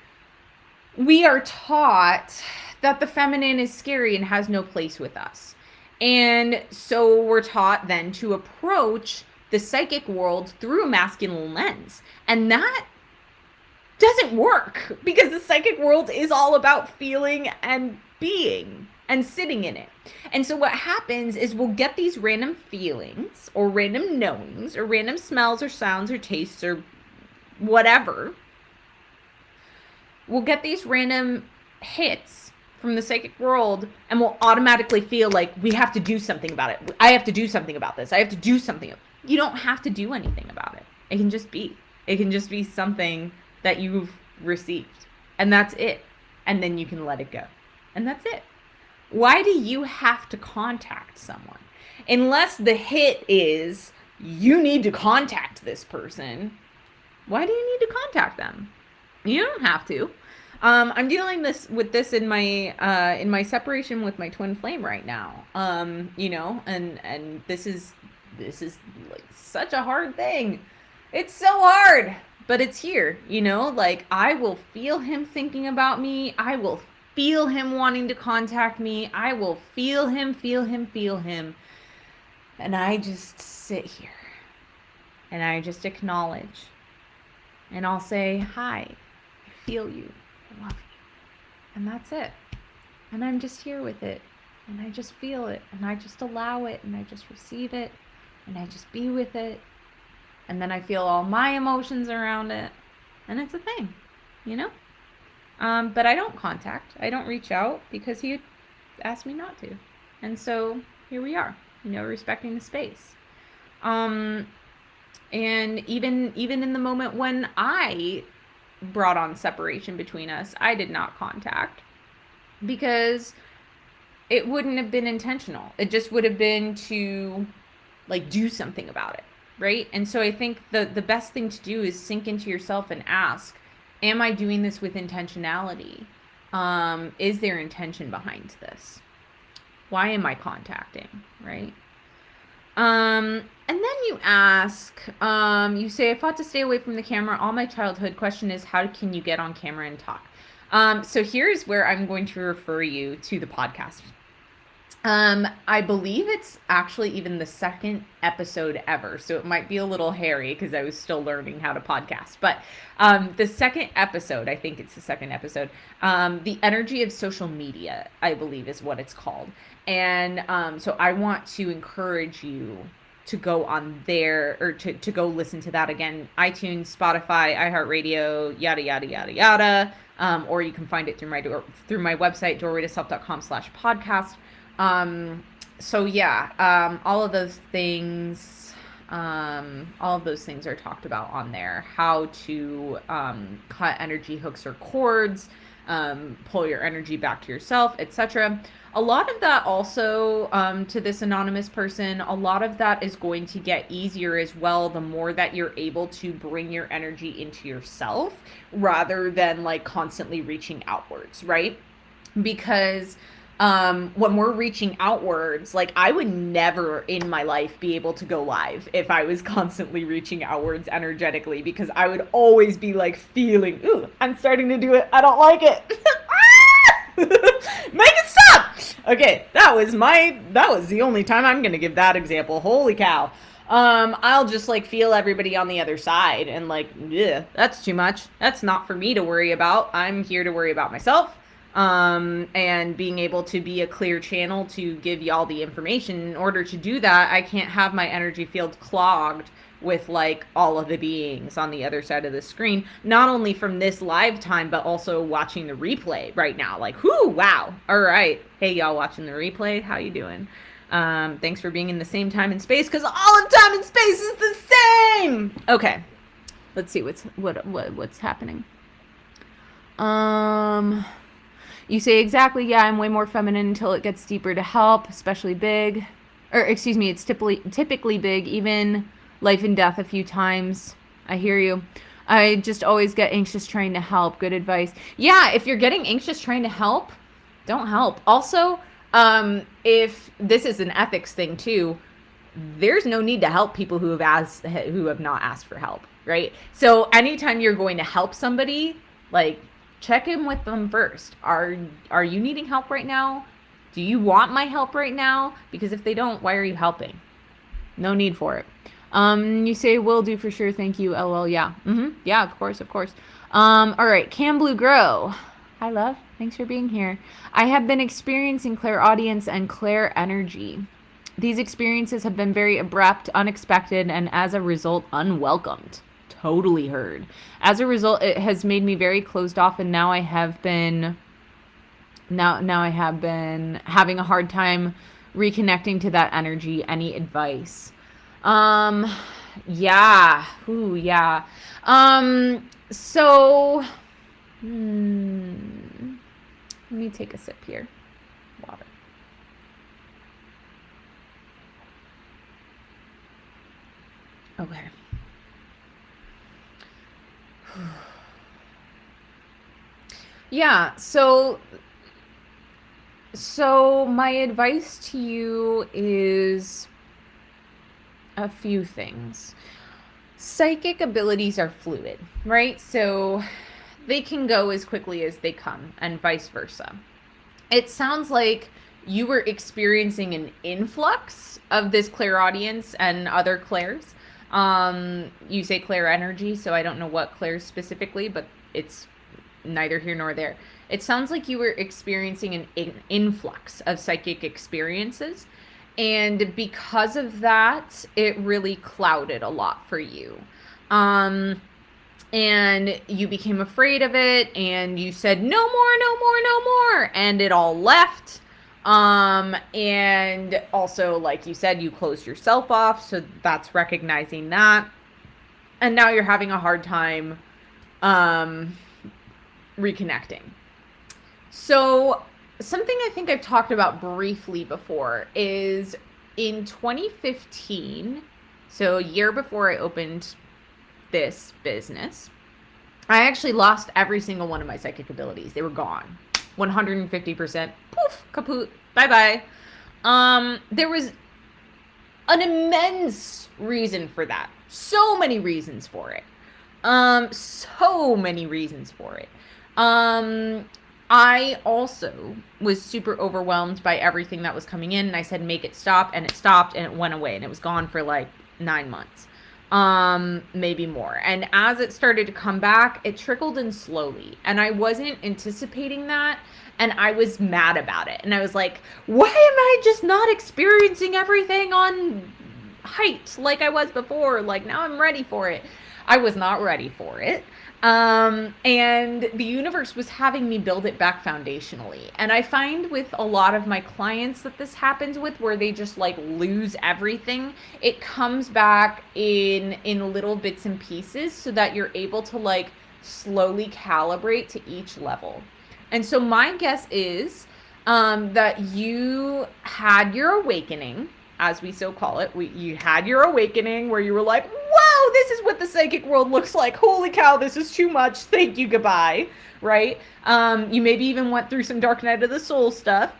we are taught that the feminine is scary and has no place with us. And so we're taught then to approach the psychic world through a masculine lens. And that Doesn't work, because the psychic world is all about feeling and being and sitting in it. And so what happens is we'll get these random feelings or random knowings or random smells or sounds or tastes or whatever. We'll get these random hits from the psychic world, and we'll automatically feel like we have to do something about it. I have to do something about this. I have to do something. You don't have to do anything about it. It can just be. It can just be something that you've received, and that's it. And then you can let it go, and that's it. Why do you have to contact someone? Unless the hit is you need to contact this person, why do you need to contact them? You don't have to. I'm dealing with this in my separation with my twin flame right now. And this is like such a hard thing. It's so hard, but it's here. Like, I will feel him thinking about me. I will feel him wanting to contact me. I will feel him. And I just sit here and I just acknowledge, and I'll say, hi, I feel you. I love you. And that's it. And I'm just here with it. And I just feel it. And I just allow it. And I just receive it. And I just be with it. And then I feel all my emotions around it. And it's a thing, But I don't contact. I don't reach out because he asked me not to. And so here we are, respecting the space. And even in the moment when I brought on separation between us, I did not contact, because it wouldn't have been intentional. It just would have been to do something about it, right? And so I think the best thing to do is sink into yourself and ask, am I doing this with intentionality? Is there intention behind this? Why am I contacting, right? And then you ask, you say, I fought to stay away from the camera all my childhood. Question is, how can you get on camera and talk? So here's where I'm going to refer you to the podcast. I believe it's actually even the second episode ever, so it might be a little hairy because I was still learning how to podcast. But the second episode, I think it's the second episode, The Energy of Social Media, I believe is what it's called. And so I want to encourage you to go on there, or to go listen to that again. iTunes, Spotify, iHeartRadio, yada, yada, yada, yada. Or you can find it through my website, doorwaytoself.com/podcast. So yeah, all of those things are talked about on there. How to cut energy hooks or cords, pull your energy back to yourself, etc. A lot of that also, to this anonymous person, a lot of that is going to get easier as well the more that you're able to bring your energy into yourself rather than constantly reaching outwards, right? Because when we're reaching outwards, I would never in my life be able to go live if I was constantly reaching outwards energetically, because I would always be feeling, ooh, I'm starting to do it. I don't like it. Make it stop. Okay. That was the only time I'm going to give that example. Holy cow. I'll just feel everybody on the other side and yeah, that's too much. That's not for me to worry about. I'm here to worry about myself. And being able to be a clear channel to give y'all the information. In order to do that, I can't have my energy field clogged with all of the beings on the other side of the screen, not only from this live time, but also watching the replay right now. Whoo, wow. All right. Hey, y'all watching the replay. How you doing? Thanks for being in the same time and space, because all of time and space is the same. Okay. Let's see what's happening. You say, exactly, yeah, I'm way more feminine until it gets deeper to help, especially big. It's typically big, even life and death a few times. I hear you. I just always get anxious trying to help. Good advice. Yeah, if you're getting anxious trying to help, don't help. Also, if this is an ethics thing too, there's no need to help people who have not asked for help, right? So anytime you're going to help somebody, check in with them first. Are you needing help right now? Do you want my help right now? Because if they don't, why are you helping? No need for it. You say, will do for sure. Thank you. LOL. Yeah. Yeah, of course. All right, Can Blue Grow. Hi, love. Thanks for being here. I have been experiencing clairaudience and clair energy. These experiences have been very abrupt, unexpected, and as a result, unwelcomed. Totally heard. As a result, it has made me very closed off, and now I have been having a hard time reconnecting to that energy. Any advice? Um, yeah. Ooh, yeah. So, let me take a sip here. Water. Okay. Yeah, so my advice to you is a few things. Psychic abilities are fluid, right? So they can go as quickly as they come, and vice versa. It sounds like you were experiencing an influx of this clairaudience and other clairs. You say clair energy, so I don't know what clairs specifically, but it's neither here nor there. It sounds like you were experiencing an influx of psychic experiences. And because of that, it really clouded a lot for you. And you became afraid of it, and you said, no more, no more, no more. And it all left. And also, like you said, you closed yourself off. So that's recognizing that. And now you're having a hard time reconnecting. So something I think I've talked about briefly before is in 2015, so a year before I opened this business, I actually lost every single one of my psychic abilities. They were gone. 150%. Poof, kaput, bye-bye. There was an immense reason for that. So many reasons for it. So many reasons for it. I also was super overwhelmed by everything that was coming in, and I said, make it stop, and it stopped, and it went away, and it was gone for like 9 months, maybe more. And as it started to come back, it trickled in slowly, and I wasn't anticipating that, and I was mad about it. And I was like, why am I just not experiencing everything on height like I was before? Like, now I'm ready for it. I was not ready for it. And the universe was having me build it back foundationally. And I find with a lot of my clients that this happens with, where they just like lose everything. It comes back in little bits and pieces so that you're able to like slowly calibrate to each level. And so my guess is that you had your awakening, as we so call it. You had your awakening where you were like, wow, this is what the psychic world looks like. Holy cow, this is too much. Thank you, goodbye. Right? You maybe even went through some Dark Night of the Soul stuff.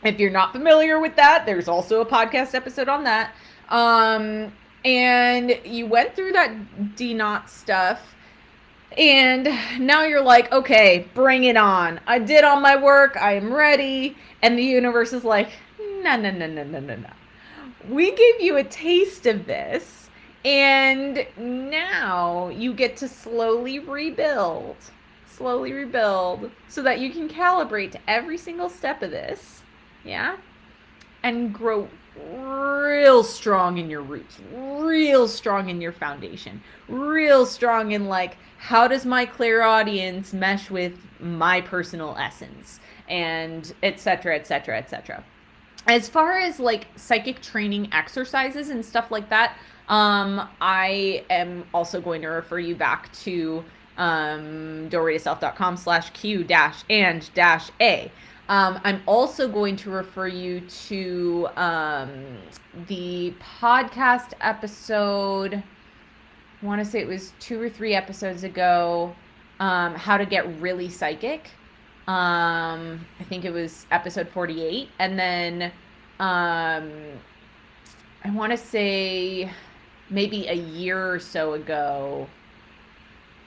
If you're not familiar with that, there's also a podcast episode on that. And you went through that D-Knot stuff. And now you're like, okay, bring it on. I did all my work. I am ready. And the universe is like, no, no, no, no, no, no, no. We gave you a taste of this, and now you get to slowly rebuild, so that you can calibrate to every single step of this, yeah? And grow real strong in your roots, real strong in your foundation, real strong in like, how does my clairaudience mesh with my personal essence, and et cetera, et cetera, et cetera. As far as like psychic training exercises and stuff like that, I am also going to refer you back to doorwaytoself.com/Q-and-A. I'm also going to refer you to the podcast episode, I want to say it was 2 or 3 episodes ago, how to get really psychic. I think it was episode 48. And then I want to say maybe a year or so ago.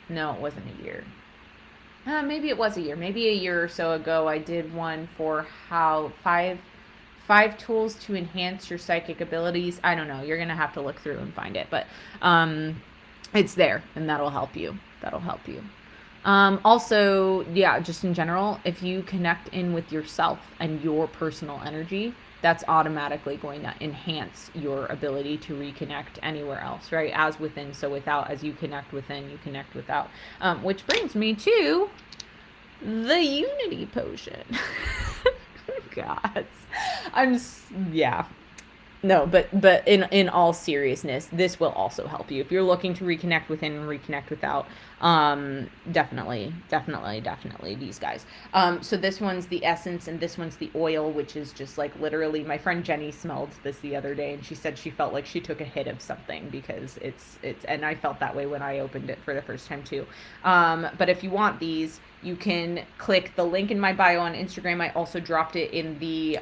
No, it wasn't a year. Maybe it was a year. Maybe a year or so ago, I did one for how five tools to enhance your psychic abilities. I don't know. You're going to have to look through and find it. But it's there, and that'll help you. Also, yeah, just in general, if you connect in with yourself and your personal energy, that's automatically going to enhance your ability to reconnect anywhere else, right? As within, so without. As you connect within, you connect without. Which brings me to the Unity Potion. God, yeah. No, but in all seriousness, this will also help you if you're looking to reconnect within and reconnect without. Definitely these guys. So this one's the essence and this one's the oil, which is just like literally. My friend Jenny smelled this the other day and she said she felt like she took a hit of something because it's and I felt that way when I opened it for the first time too. But if you want these, you can click the link in my bio on Instagram. I also dropped it in the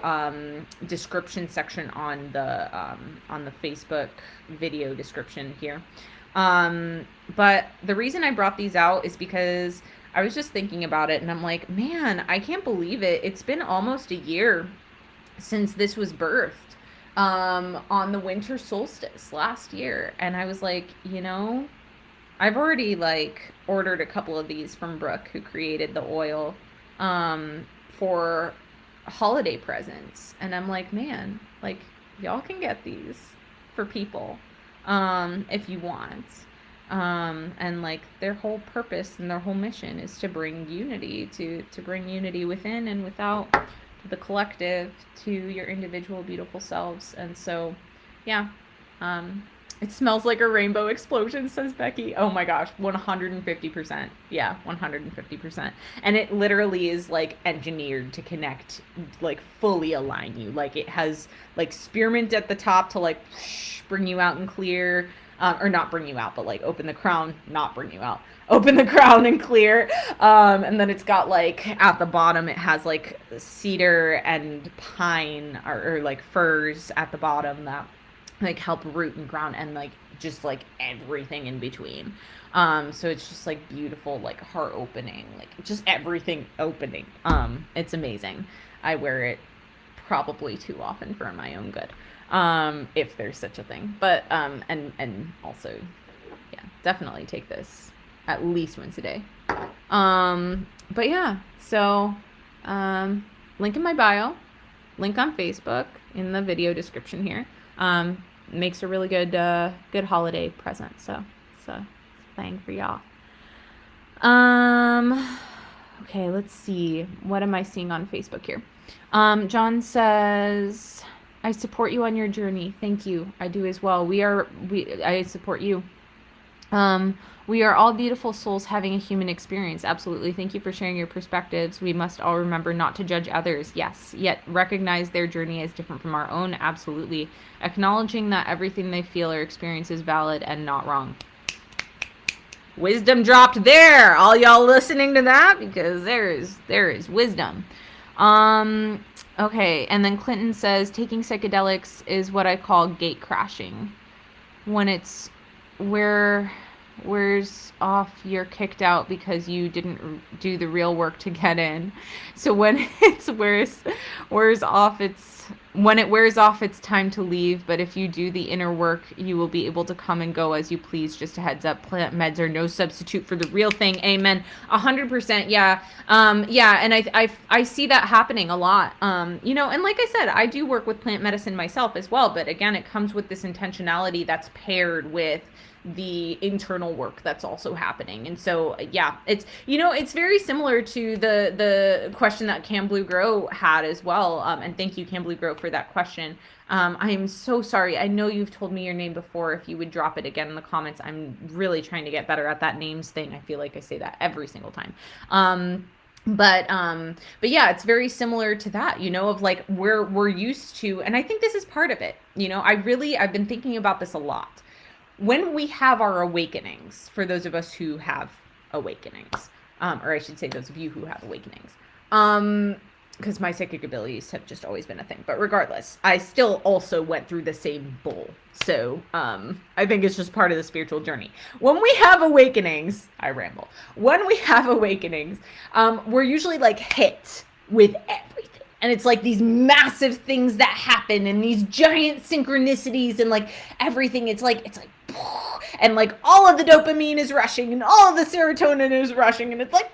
description section on the Facebook video description here. But the reason I brought these out is because I was just thinking about it and I'm like, man, I can't believe it. It's been almost a year since this was birthed on the winter solstice last year. And I was like, I've already like ordered a couple of these from Brooke, who created the oil, for holiday presents. And I'm like, man, like y'all can get these for people, if you want. And like their whole purpose and their whole mission is to bring unity, to bring unity within and without, to the collective, to your individual beautiful selves. And so, yeah, it smells like a rainbow explosion, says Becky. Oh my gosh, 150%. Yeah, 150%. And it literally is like engineered to connect, like fully align you. Like it has like spearmint at the top to like bring you out and clear. Or not bring you out, but like open the crown, not bring you out. Open the crown and clear. And then it's got like at the bottom, it has like cedar and pine or like firs at the bottom that like help root and ground, and like just like everything in between. So it's just like beautiful, like heart opening, like just everything opening. It's amazing. I wear it probably too often for my own good. If there's such a thing. But and also, yeah, definitely take this at least once a day. But yeah, so link in my bio, link on Facebook in the video description here. Makes a really good holiday present. So it's a thing for y'all. Okay, let's see. What am I seeing on Facebook here? John says, I support you on your journey. Thank you. I do as well. I support you. We are all beautiful souls having a human experience. Absolutely. Thank you for sharing your perspectives. We must all remember not to judge others. Yes. Yet recognize their journey as different from our own. Absolutely. Acknowledging that everything they feel or experience is valid and not wrong. Wisdom dropped there. All y'all listening to that? Because there is wisdom. Okay, and then Clinton says, taking psychedelics is what I call gate crashing. When it's wears off, you're kicked out because you didn't do the real work to get in. So when it wears off, it's time to leave. But if you do the inner work, you will be able to come and go as you please. Just a heads up, plant meds are no substitute for the real thing. Amen. 100%. Yeah. Yeah. And I see that happening a lot. And like I said, I do work with plant medicine myself as well. But again, it comes with this intentionality that's paired with the internal work that's also happening. And so, yeah, it's very similar to the question that Cam Blue Grow had as well. And thank you, Cam Blue Grow, for that question. I am so sorry. I know you've told me your name before. If you would drop it again in the comments, I'm really trying to get better at that names thing. I feel like I say that every single time. But yeah, it's very similar to that, of like we're used to, and I think this is part of it. I've been thinking about this a lot. When we have our awakenings, for those of us who have awakenings, or I should say those of you who have awakenings, because my psychic abilities have just always been a thing. But regardless, I still also went through the same bull. So I think it's just part of the spiritual journey. When we have awakenings, I ramble. When we have awakenings, we're usually like hit with everything. And it's like these massive things that happen and these giant synchronicities and like everything. It's like and like all of the dopamine is rushing and all of the serotonin is rushing, and it's like,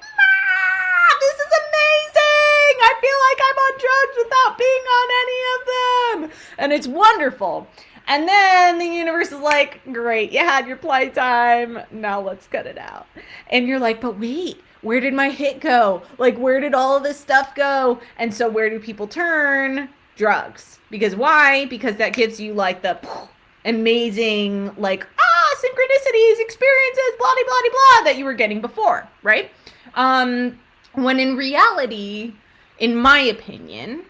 this is amazing. I feel like I'm on drugs without being on any of them. And it's wonderful. And then the universe is like, great, you had your playtime. Now let's cut it out. And you're like, but wait, where did my hit go? Like, where did all of this stuff go? And so where do people turn? Drugs. Because why? Because that gives you like the amazing, like, synchronicities, experiences, blah, blah, blah, blah, that you were getting before, right? When in reality, in my opinion,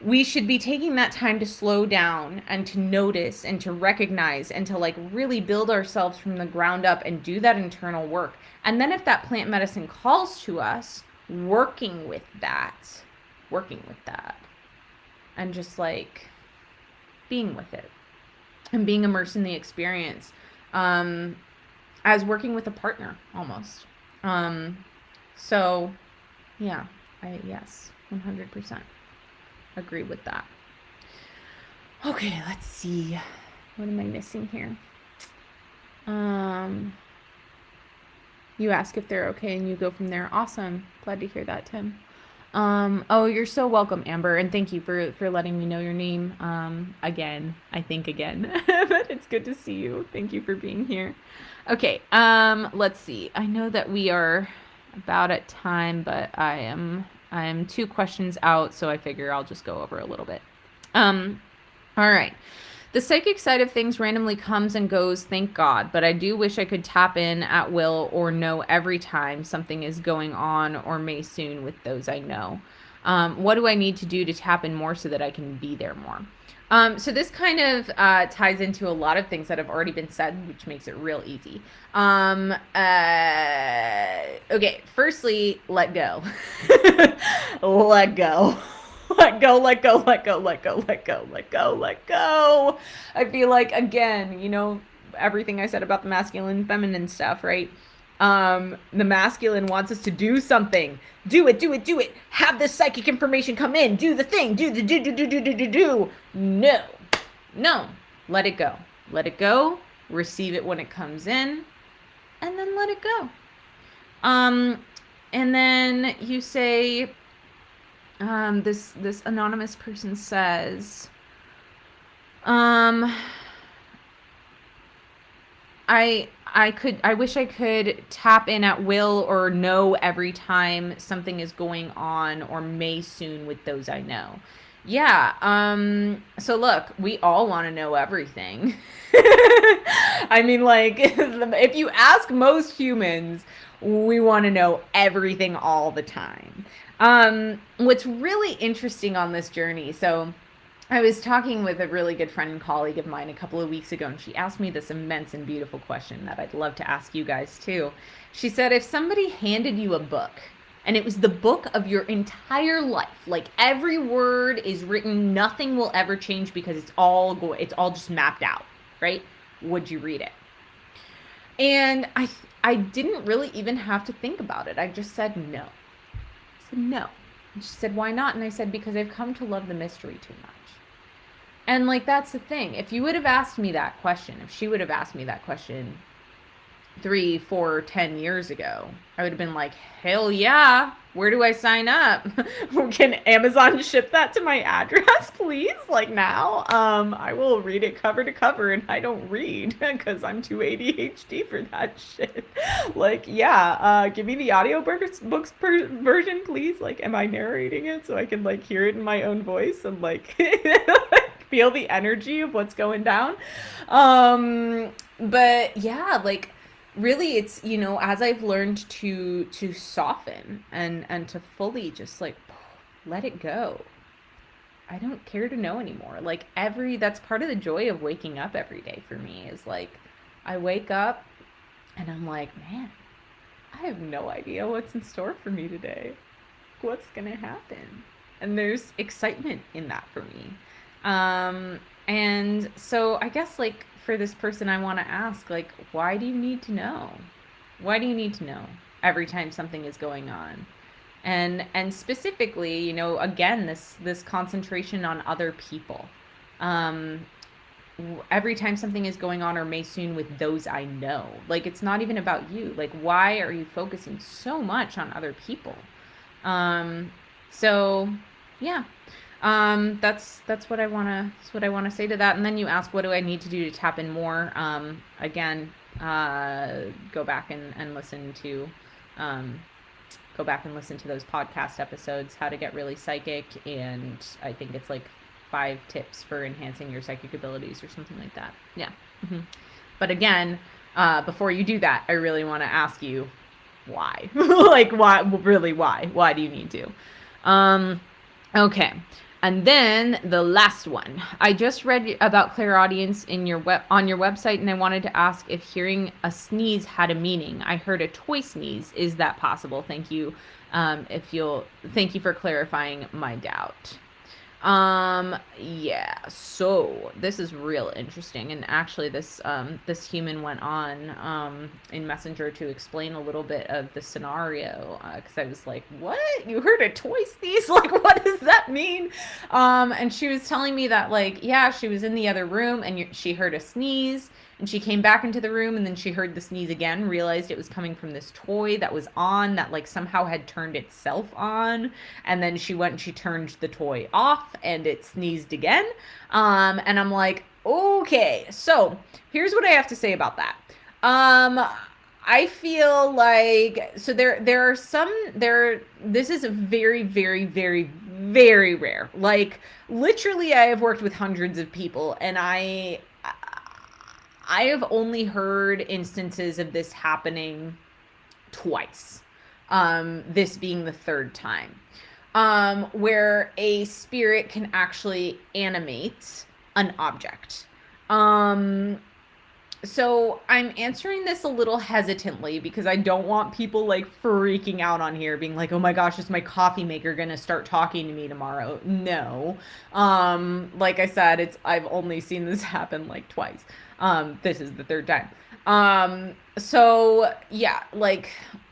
we should be taking that time to slow down and to notice and to recognize and to like really build ourselves from the ground up and do that internal work. And then if that plant medicine calls to us, working with that and just like being with it and being immersed in the experience, as working with a partner almost. So yeah, yes, 100%. Agree with that. Okay, let's see. What am I missing here? You ask if they're okay and you go from there. Awesome. Glad to hear that, Tim. Oh, you're so welcome, Amber, and thank you for letting me know your name. Again, but it's good to see you. Thank you for being here. Okay, let's see. I know that we are about at time, but I'm 2 questions out, so I figure I'll just go over a little bit. All right. The psychic side of things randomly comes and goes, thank God, but I do wish I could tap in at will or know every time something is going on or may soon with those I know. What do I need to do to tap in more so that I can be there more? So this kind of ties into a lot of things that have already been said, which makes it real easy. Okay, firstly, let go. Let go. Let go, let go, let go, let go, let go, let go, let go. I feel like, again, you know, everything I said about the masculine and feminine stuff, right? The masculine wants us to do something. Do it, do it, do it. Have this psychic information come in. Do the thing. Do the do. No. Let it go. Let it go. Receive it when it comes in. And then let it go. And then you say, this anonymous person says, I wish I could tap in at will or know every time something is going on or may soon with those I know. Yeah. So look, we all want to know everything. I mean, like, if you ask most humans, we want to know everything all the time. What's really interesting on this journey, so I was talking with a really good friend and colleague of mine a couple of weeks ago, and she asked me this immense and beautiful question that I'd love to ask you guys too. She said, if somebody handed you a book and it was the book of your entire life, like every word is written, nothing will ever change because it's all just mapped out, right? Would you read it? And I didn't really even have to think about it. I just said no. No. And she said, why not? And I said, because I've come to love the mystery too much. And like, that's the thing. If you would have asked me that question, if she would have asked me that question 3, 4, 10 years ago, I would have been like, hell yeah. Where do I sign up? Can Amazon ship that to my address, please? Like now? I will read it cover to cover, and I don't read because I'm too ADHD for that shit. Like, yeah, give me the books version, please. Like, am I narrating it so I can like hear it in my own voice and like feel the energy of what's going down? But yeah, like, really, it's, you know, as I've learned to soften and to fully just like let it go. I don't care to know anymore. Like, that's part of the joy of waking up every day for me, is like I wake up and I'm like, man, I have no idea what's in store for me today. What's gonna happen? And there's excitement in that for me. And so I guess, like, for this person, I want to ask, like, why do you need to know? Why do you need to know every time something is going on? And specifically, you know, again, this concentration on other people. every time something is going on or may soon with those I know. Like, it's not even about you. Like, why are you focusing so much on other people? So yeah. That's what I wanna say to that. And then you ask, what do I need to do to tap in more? Again, go back and listen to those podcast episodes, how to get really psychic, and I think it's like 5 tips for enhancing your psychic abilities or something like that. Yeah. But again, before you do that, I really want to ask you why. Like, why? Really, why? Why do you need to? Okay. And then the last one. I just read about clairaudience on your website, and I wanted to ask if hearing a sneeze had a meaning. I heard a toy sneeze. Is that possible? Thank you. Thank you for clarifying my doubt. Yeah, so this is real interesting. And actually this human went on, in Messenger to explain a little bit of the scenario. Cause I was like, what? You heard a toy sneeze? Like, what does that mean? And she was telling me that, like, yeah, she was in the other room and she heard a sneeze. And she came back into the room, and then she heard the sneeze again, realized it was coming from this toy that was on, that like somehow had turned itself on. And then she went and she turned the toy off, and it sneezed again. And I'm like, okay, so here's what I have to say about that. I feel like, so there are some there. This is a very, very, very, very rare. Like, literally, I have worked with hundreds of people, and I have only heard instances of this happening twice. This being the third time. Where a spirit can actually animate an object. So I'm answering this a little hesitantly because I don't want people like freaking out on here, being like, oh my gosh, is my coffee maker gonna start talking to me tomorrow? No. Like I said, I've only seen this happen like twice. This is the third time. So yeah, like,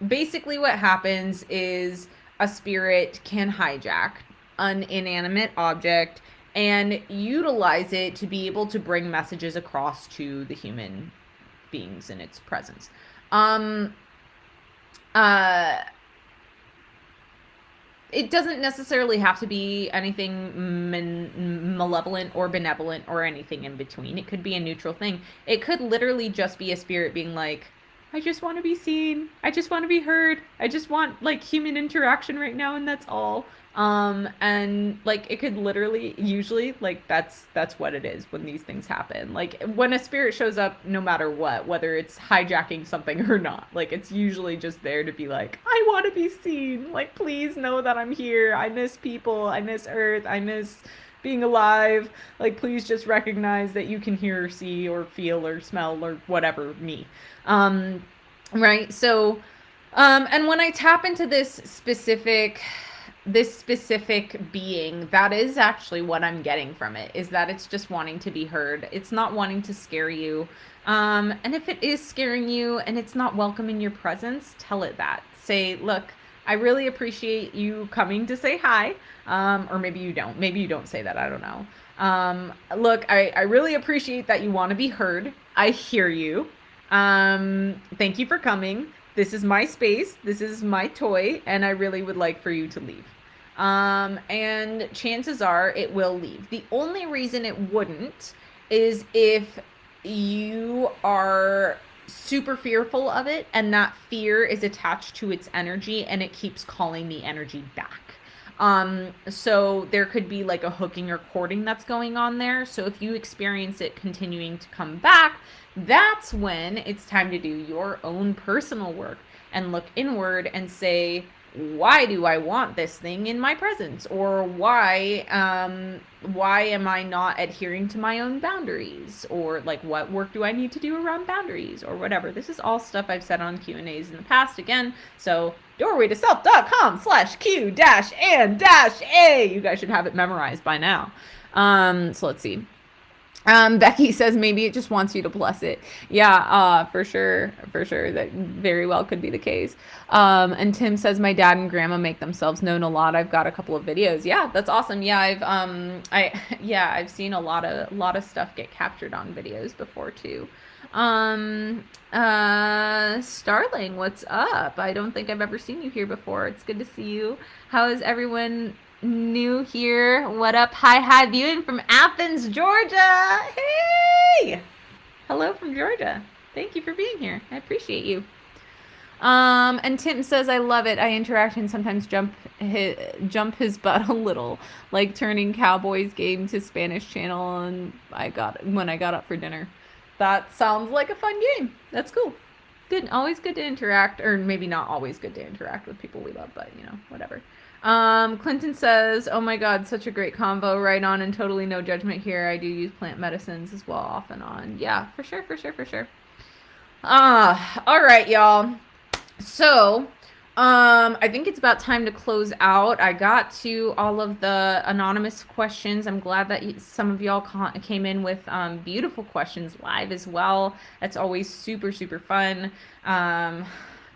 basically what happens is a spirit can hijack an inanimate object and utilize it to be able to bring messages across to the human beings in its presence. It doesn't necessarily have to be anything malevolent or benevolent or anything in between. It could be a neutral thing. It could literally just be a spirit being like, I just want to be seen. I just want to be heard. I just want like human interaction right now, and that's all. And like, it could literally, usually, like, that's what it is when these things happen. Like, when a spirit shows up, no matter what, whether it's hijacking something or not, like, it's usually just there to be like, I want to be seen. Like, please know that I'm here. I miss people. I miss Earth. I miss being alive. Like, please just recognize that you can hear or see or feel or smell or whatever me. Right? So, and when I tap into this specific being, that is actually what I'm getting from it, is that it's just wanting to be heard. It's not wanting to scare you. And if it is scaring you and it's not welcome in your presence, tell it that. Say, look, I really appreciate you coming to say hi. Or maybe you don't. Maybe you don't say that. I don't know. Look, I really appreciate that you want to be heard. I hear you. Thank you for coming. This is my space. This is my toy. And I really would like for you to leave. And chances are it will leave. The only reason it wouldn't is if you are super fearful of it, and that fear is attached to its energy and it keeps calling the energy back. So there could be like a hooking or cording that's going on there. So if you experience it continuing to come back, that's when it's time to do your own personal work and look inward and say, why do I want this thing in my presence? Or why am I not adhering to my own boundaries? Or like, what work do I need to do around boundaries or whatever? This is all stuff I've said on Q&As in the past again. So doorwaytoself.com/Q-and-A. You guys should have it memorized by now. So let's see. Becky says maybe it just wants you to bless it. Yeah, for sure, for sure. That very well could be the case. And Tim says my dad and grandma make themselves known a lot. I've got a couple of videos. Yeah, that's awesome. Yeah, I've seen a lot of stuff get captured on videos before too. Starling, what's up? I don't think I've ever seen you here before. It's good to see you. How is everyone new here? What up? Hi, viewing from Athens, Georgia. Hey! Hello from Georgia. Thank you for being here. I appreciate you. And Tim says, I love it. I interact and sometimes jump his butt a little, like turning Cowboys game to Spanish channel and when I got up for dinner. That sounds like a fun game. That's cool. Good. Always good to interact, or maybe not always good to interact with people we love, but whatever. Clinton says, oh my God, such a great convo. Right on, and totally no judgment here. I do use plant medicines as well, off and on. Yeah, for sure. All right, y'all. So, I think it's about time to close out. I got to all of the anonymous questions. I'm glad that some of y'all came in with beautiful questions live as well. That's always super, super fun.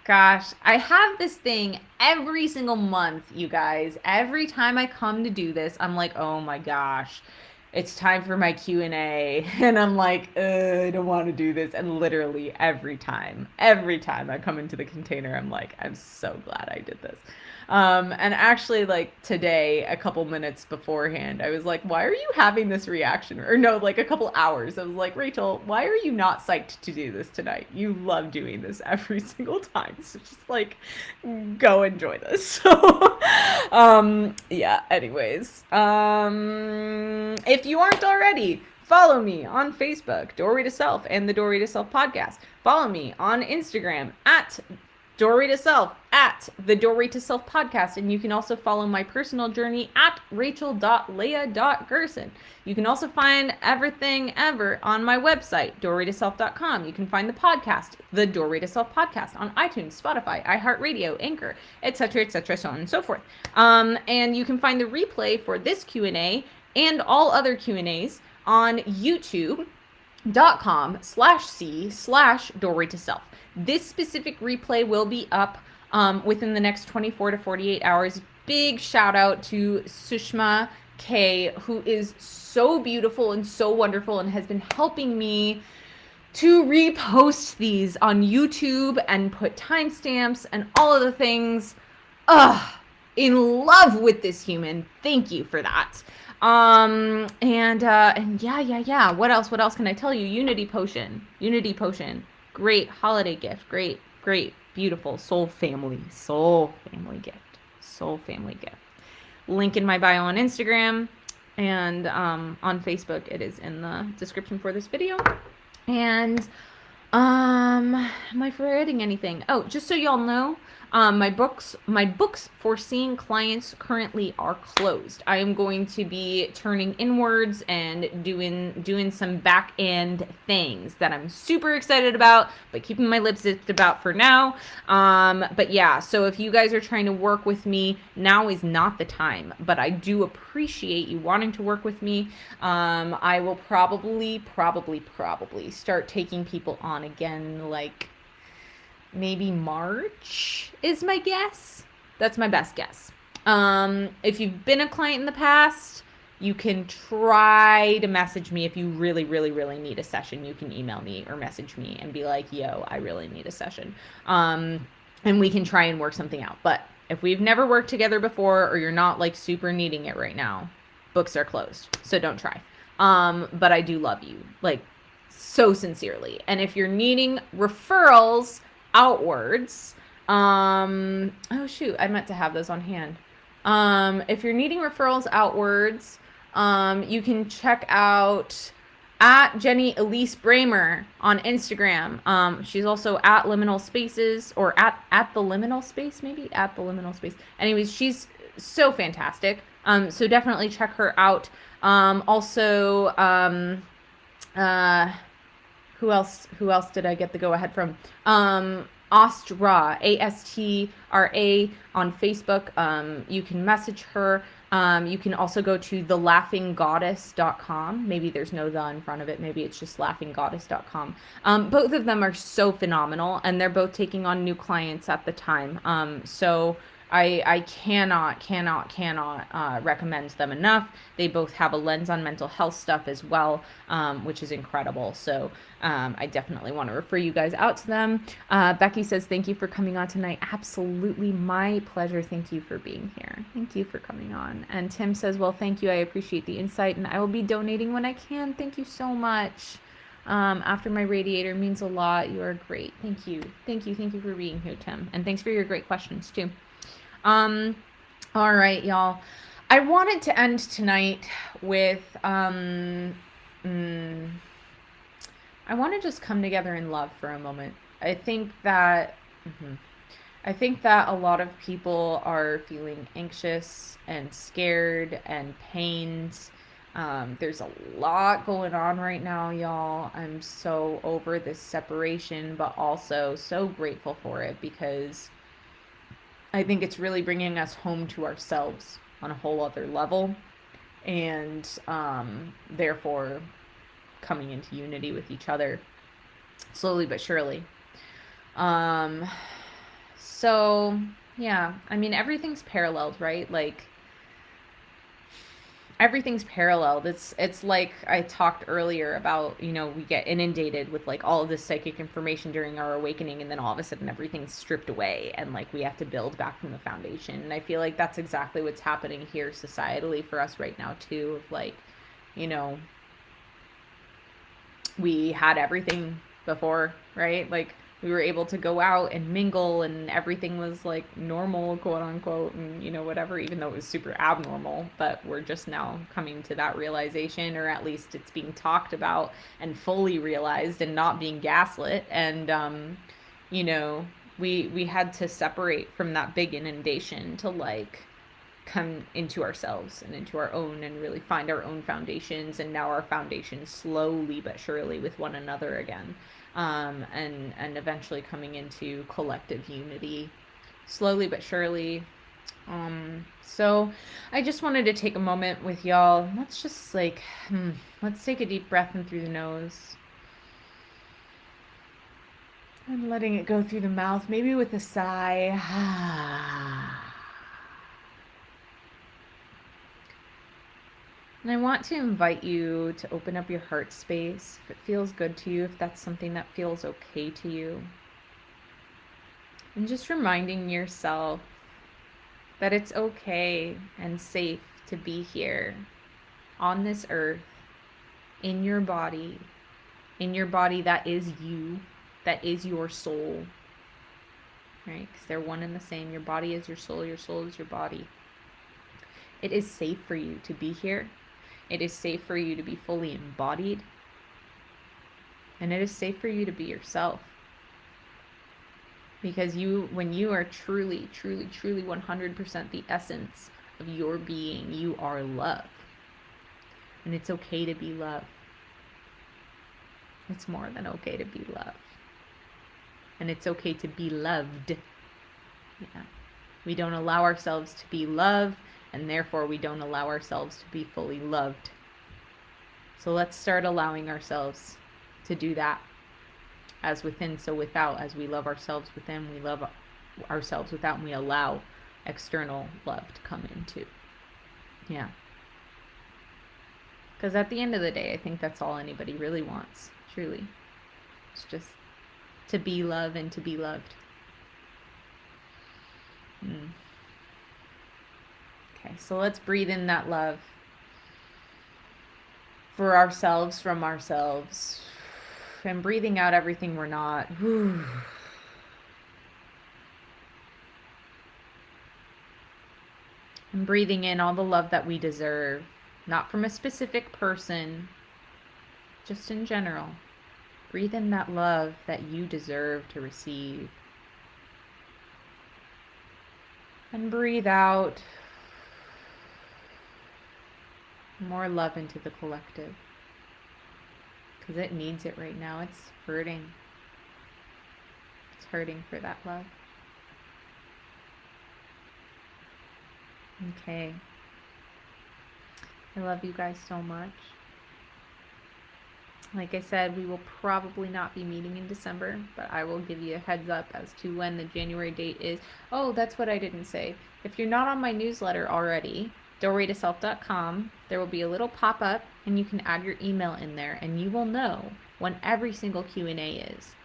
Gosh, I have this thing every single month, you guys. Every time I come to do this, I'm like, oh my gosh, it's time for my Q&A. And I'm like, I don't want to do this. And literally every time I come into the container, I'm like, I'm so glad I did this. And actually, like today, a couple minutes beforehand, I was like, why are you having this reaction? Or no, like a couple hours. I was like, Rachel, why are you not psyched to do this tonight? You love doing this every single time. So just like, go enjoy this. So, yeah, anyways, if you aren't already, follow me on Facebook, Doorway to Self, and the Doorway to Self podcast. Follow me on Instagram at Doorway to Self, at the Doorway to Self podcast. And you can also follow my personal journey at rachel.leah.gerson. You can also find everything ever on my website, doorwaytoself.com. You can find the podcast, the Doorway to Self podcast, on iTunes, Spotify, iHeartRadio, Anchor, etc., so on and so forth. And you can find the replay for this Q&A and all other Q&As on youtube.com/c/doorway to self. This specific replay will be up within the next 24 to 48 hours. Big shout out to Sushma K, who is so beautiful and so wonderful and has been helping me to repost these on YouTube and put timestamps and all of the things. In love with this human. Thank you for that. And yeah. What else can I tell you? Unity Potion. Great holiday gift. Great, beautiful soul family gift. Link in my bio on Instagram and on Facebook. It is in the description for this video. And am I forgetting anything? Oh, just so y'all know, my books for seeing clients currently are closed. I am going to be turning inwards and doing some back end things that I'm super excited about, but keeping my lips zipped about for now. But yeah, so if you guys are trying to work with me, now is not the time, but I do appreciate you wanting to work with me. I will probably start taking people on again, like maybe March is my guess. That's my best guess. If you've been a client in the past, you can try to message me. If you really need a session, you can email me or message me and be like, yo, I really need a session. And we can try and work something out. But if we've never worked together before, or you're not like super needing it right now, books are closed. So don't try. But I do love you, like so sincerely. And if you're needing referrals outwards, oh shoot, I meant to have those on hand. If you're needing referrals outwards, you can check out at Jenny Elise Bramer on Instagram. She's also at Liminal Spaces, or at the Liminal Space, maybe at the Liminal Space. Anyways, she's so fantastic. So definitely check her out. Also, who else did I get the go ahead from? Astra, Astra on Facebook. You can message her. You can also go to thelaughinggoddess.com. Maybe there's no the in front of it. Maybe it's just laughinggoddess.com. Both of them are so phenomenal, and they're both taking on new clients at the time. So I cannot recommend them enough. They both have a lens on mental health stuff as well, which is incredible. So I definitely want to refer you guys out to them. Becky says, thank you for coming on tonight. Absolutely my pleasure. Thank you for being here. Thank you for coming on. And Tim says, well, thank you. I appreciate the insight, and I will be donating when I can. Thank you so much. After my radiator means a lot. You are great. Thank you. Thank you. Thank you for being here, Tim. And thanks for your great questions too. All right, y'all. I wanted to end tonight with, I want to just come together in love for a moment. I think that a lot of people are feeling anxious and scared and pained. There's a lot going on right now, y'all. I'm so over this separation, but also so grateful for it, because I think it's really bringing us home to ourselves on a whole other level, and therefore coming into unity with each other slowly but surely. So yeah, I mean, everything's paralleled, right? Like, everything's paralleled. It's like I talked earlier about, we get inundated with like all of this psychic information during our awakening, and then all of a sudden everything's stripped away, and like we have to build back from the foundation. And I feel like that's exactly what's happening here societally for us right now too, of like, we had everything before, right? Like, we were able to go out and mingle, and everything was like normal, quote unquote, and whatever, even though it was super abnormal. But we're just now coming to that realization, or at least it's being talked about and fully realized and not being gaslit. And we had to separate from that big inundation to like come into ourselves and into our own, and really find our own foundations. And now our foundations slowly but surely with one another again, and eventually coming into collective unity slowly but surely. So I just wanted to take a moment with y'all. Let's just like, let's take a deep breath in through the nose and letting it go through the mouth, maybe with a sigh. And I want to invite you to open up your heart space, if it feels good to you, if that's something that feels okay to you. And just reminding yourself that it's okay and safe to be here on this earth, in your body that is you, that is your soul, right? Because they're one and the same. Your body is your soul is your body. It is safe for you to be here. It is safe for you to be fully embodied. And it is safe for you to be yourself. Because when you are truly, truly, truly 100% the essence of your being, you are love. And it's okay to be love. It's more than okay to be love. And it's okay to be loved. Yeah. We don't allow ourselves to be loved, and therefore we don't allow ourselves to be fully loved. So let's start allowing ourselves to do that. As within, so without. As we love ourselves within, we love ourselves without, and we allow external love to come into. Yeah. Because at the end of the day, I think that's all anybody really wants, truly. It's just to be loved and to be loved. Okay, so let's breathe in that love for ourselves, from ourselves, and breathing out everything we're not. And breathing in all the love that we deserve, not from a specific person, just in general. Breathe in that love that you deserve to receive. And breathe out more love into the collective. Because it needs it right now. It's hurting. It's hurting for that love. Okay. I love you guys so much. Like I said, we will probably not be meeting in December, but I will give you a heads up as to when the January date is. Oh, that's what I didn't say. If you're not on my newsletter already, doorwaytoself.com, there will be a little pop-up and you can add your email in there and you will know when every single Q&A is,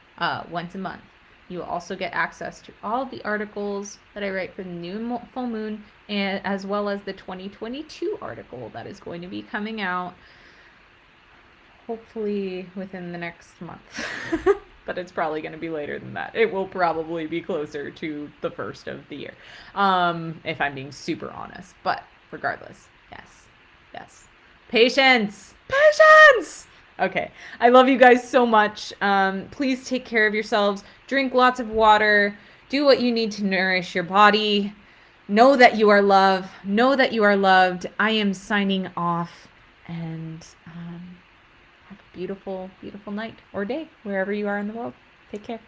once a month. You will also get access to all of the articles that I write for the new full moon, and as well as the 2022 article that is going to be coming out hopefully within the next month. But it's probably going to be later than that. It will probably be closer to the first of the year, if I'm being super honest. But regardless, yes. Patience! Patience! Okay. I love you guys so much. Please take care of yourselves. Drink lots of water. Do what you need to nourish your body. Know that you are loved. Know that you are loved. I am signing off. And have a beautiful, beautiful night or day, wherever you are in the world. Take care.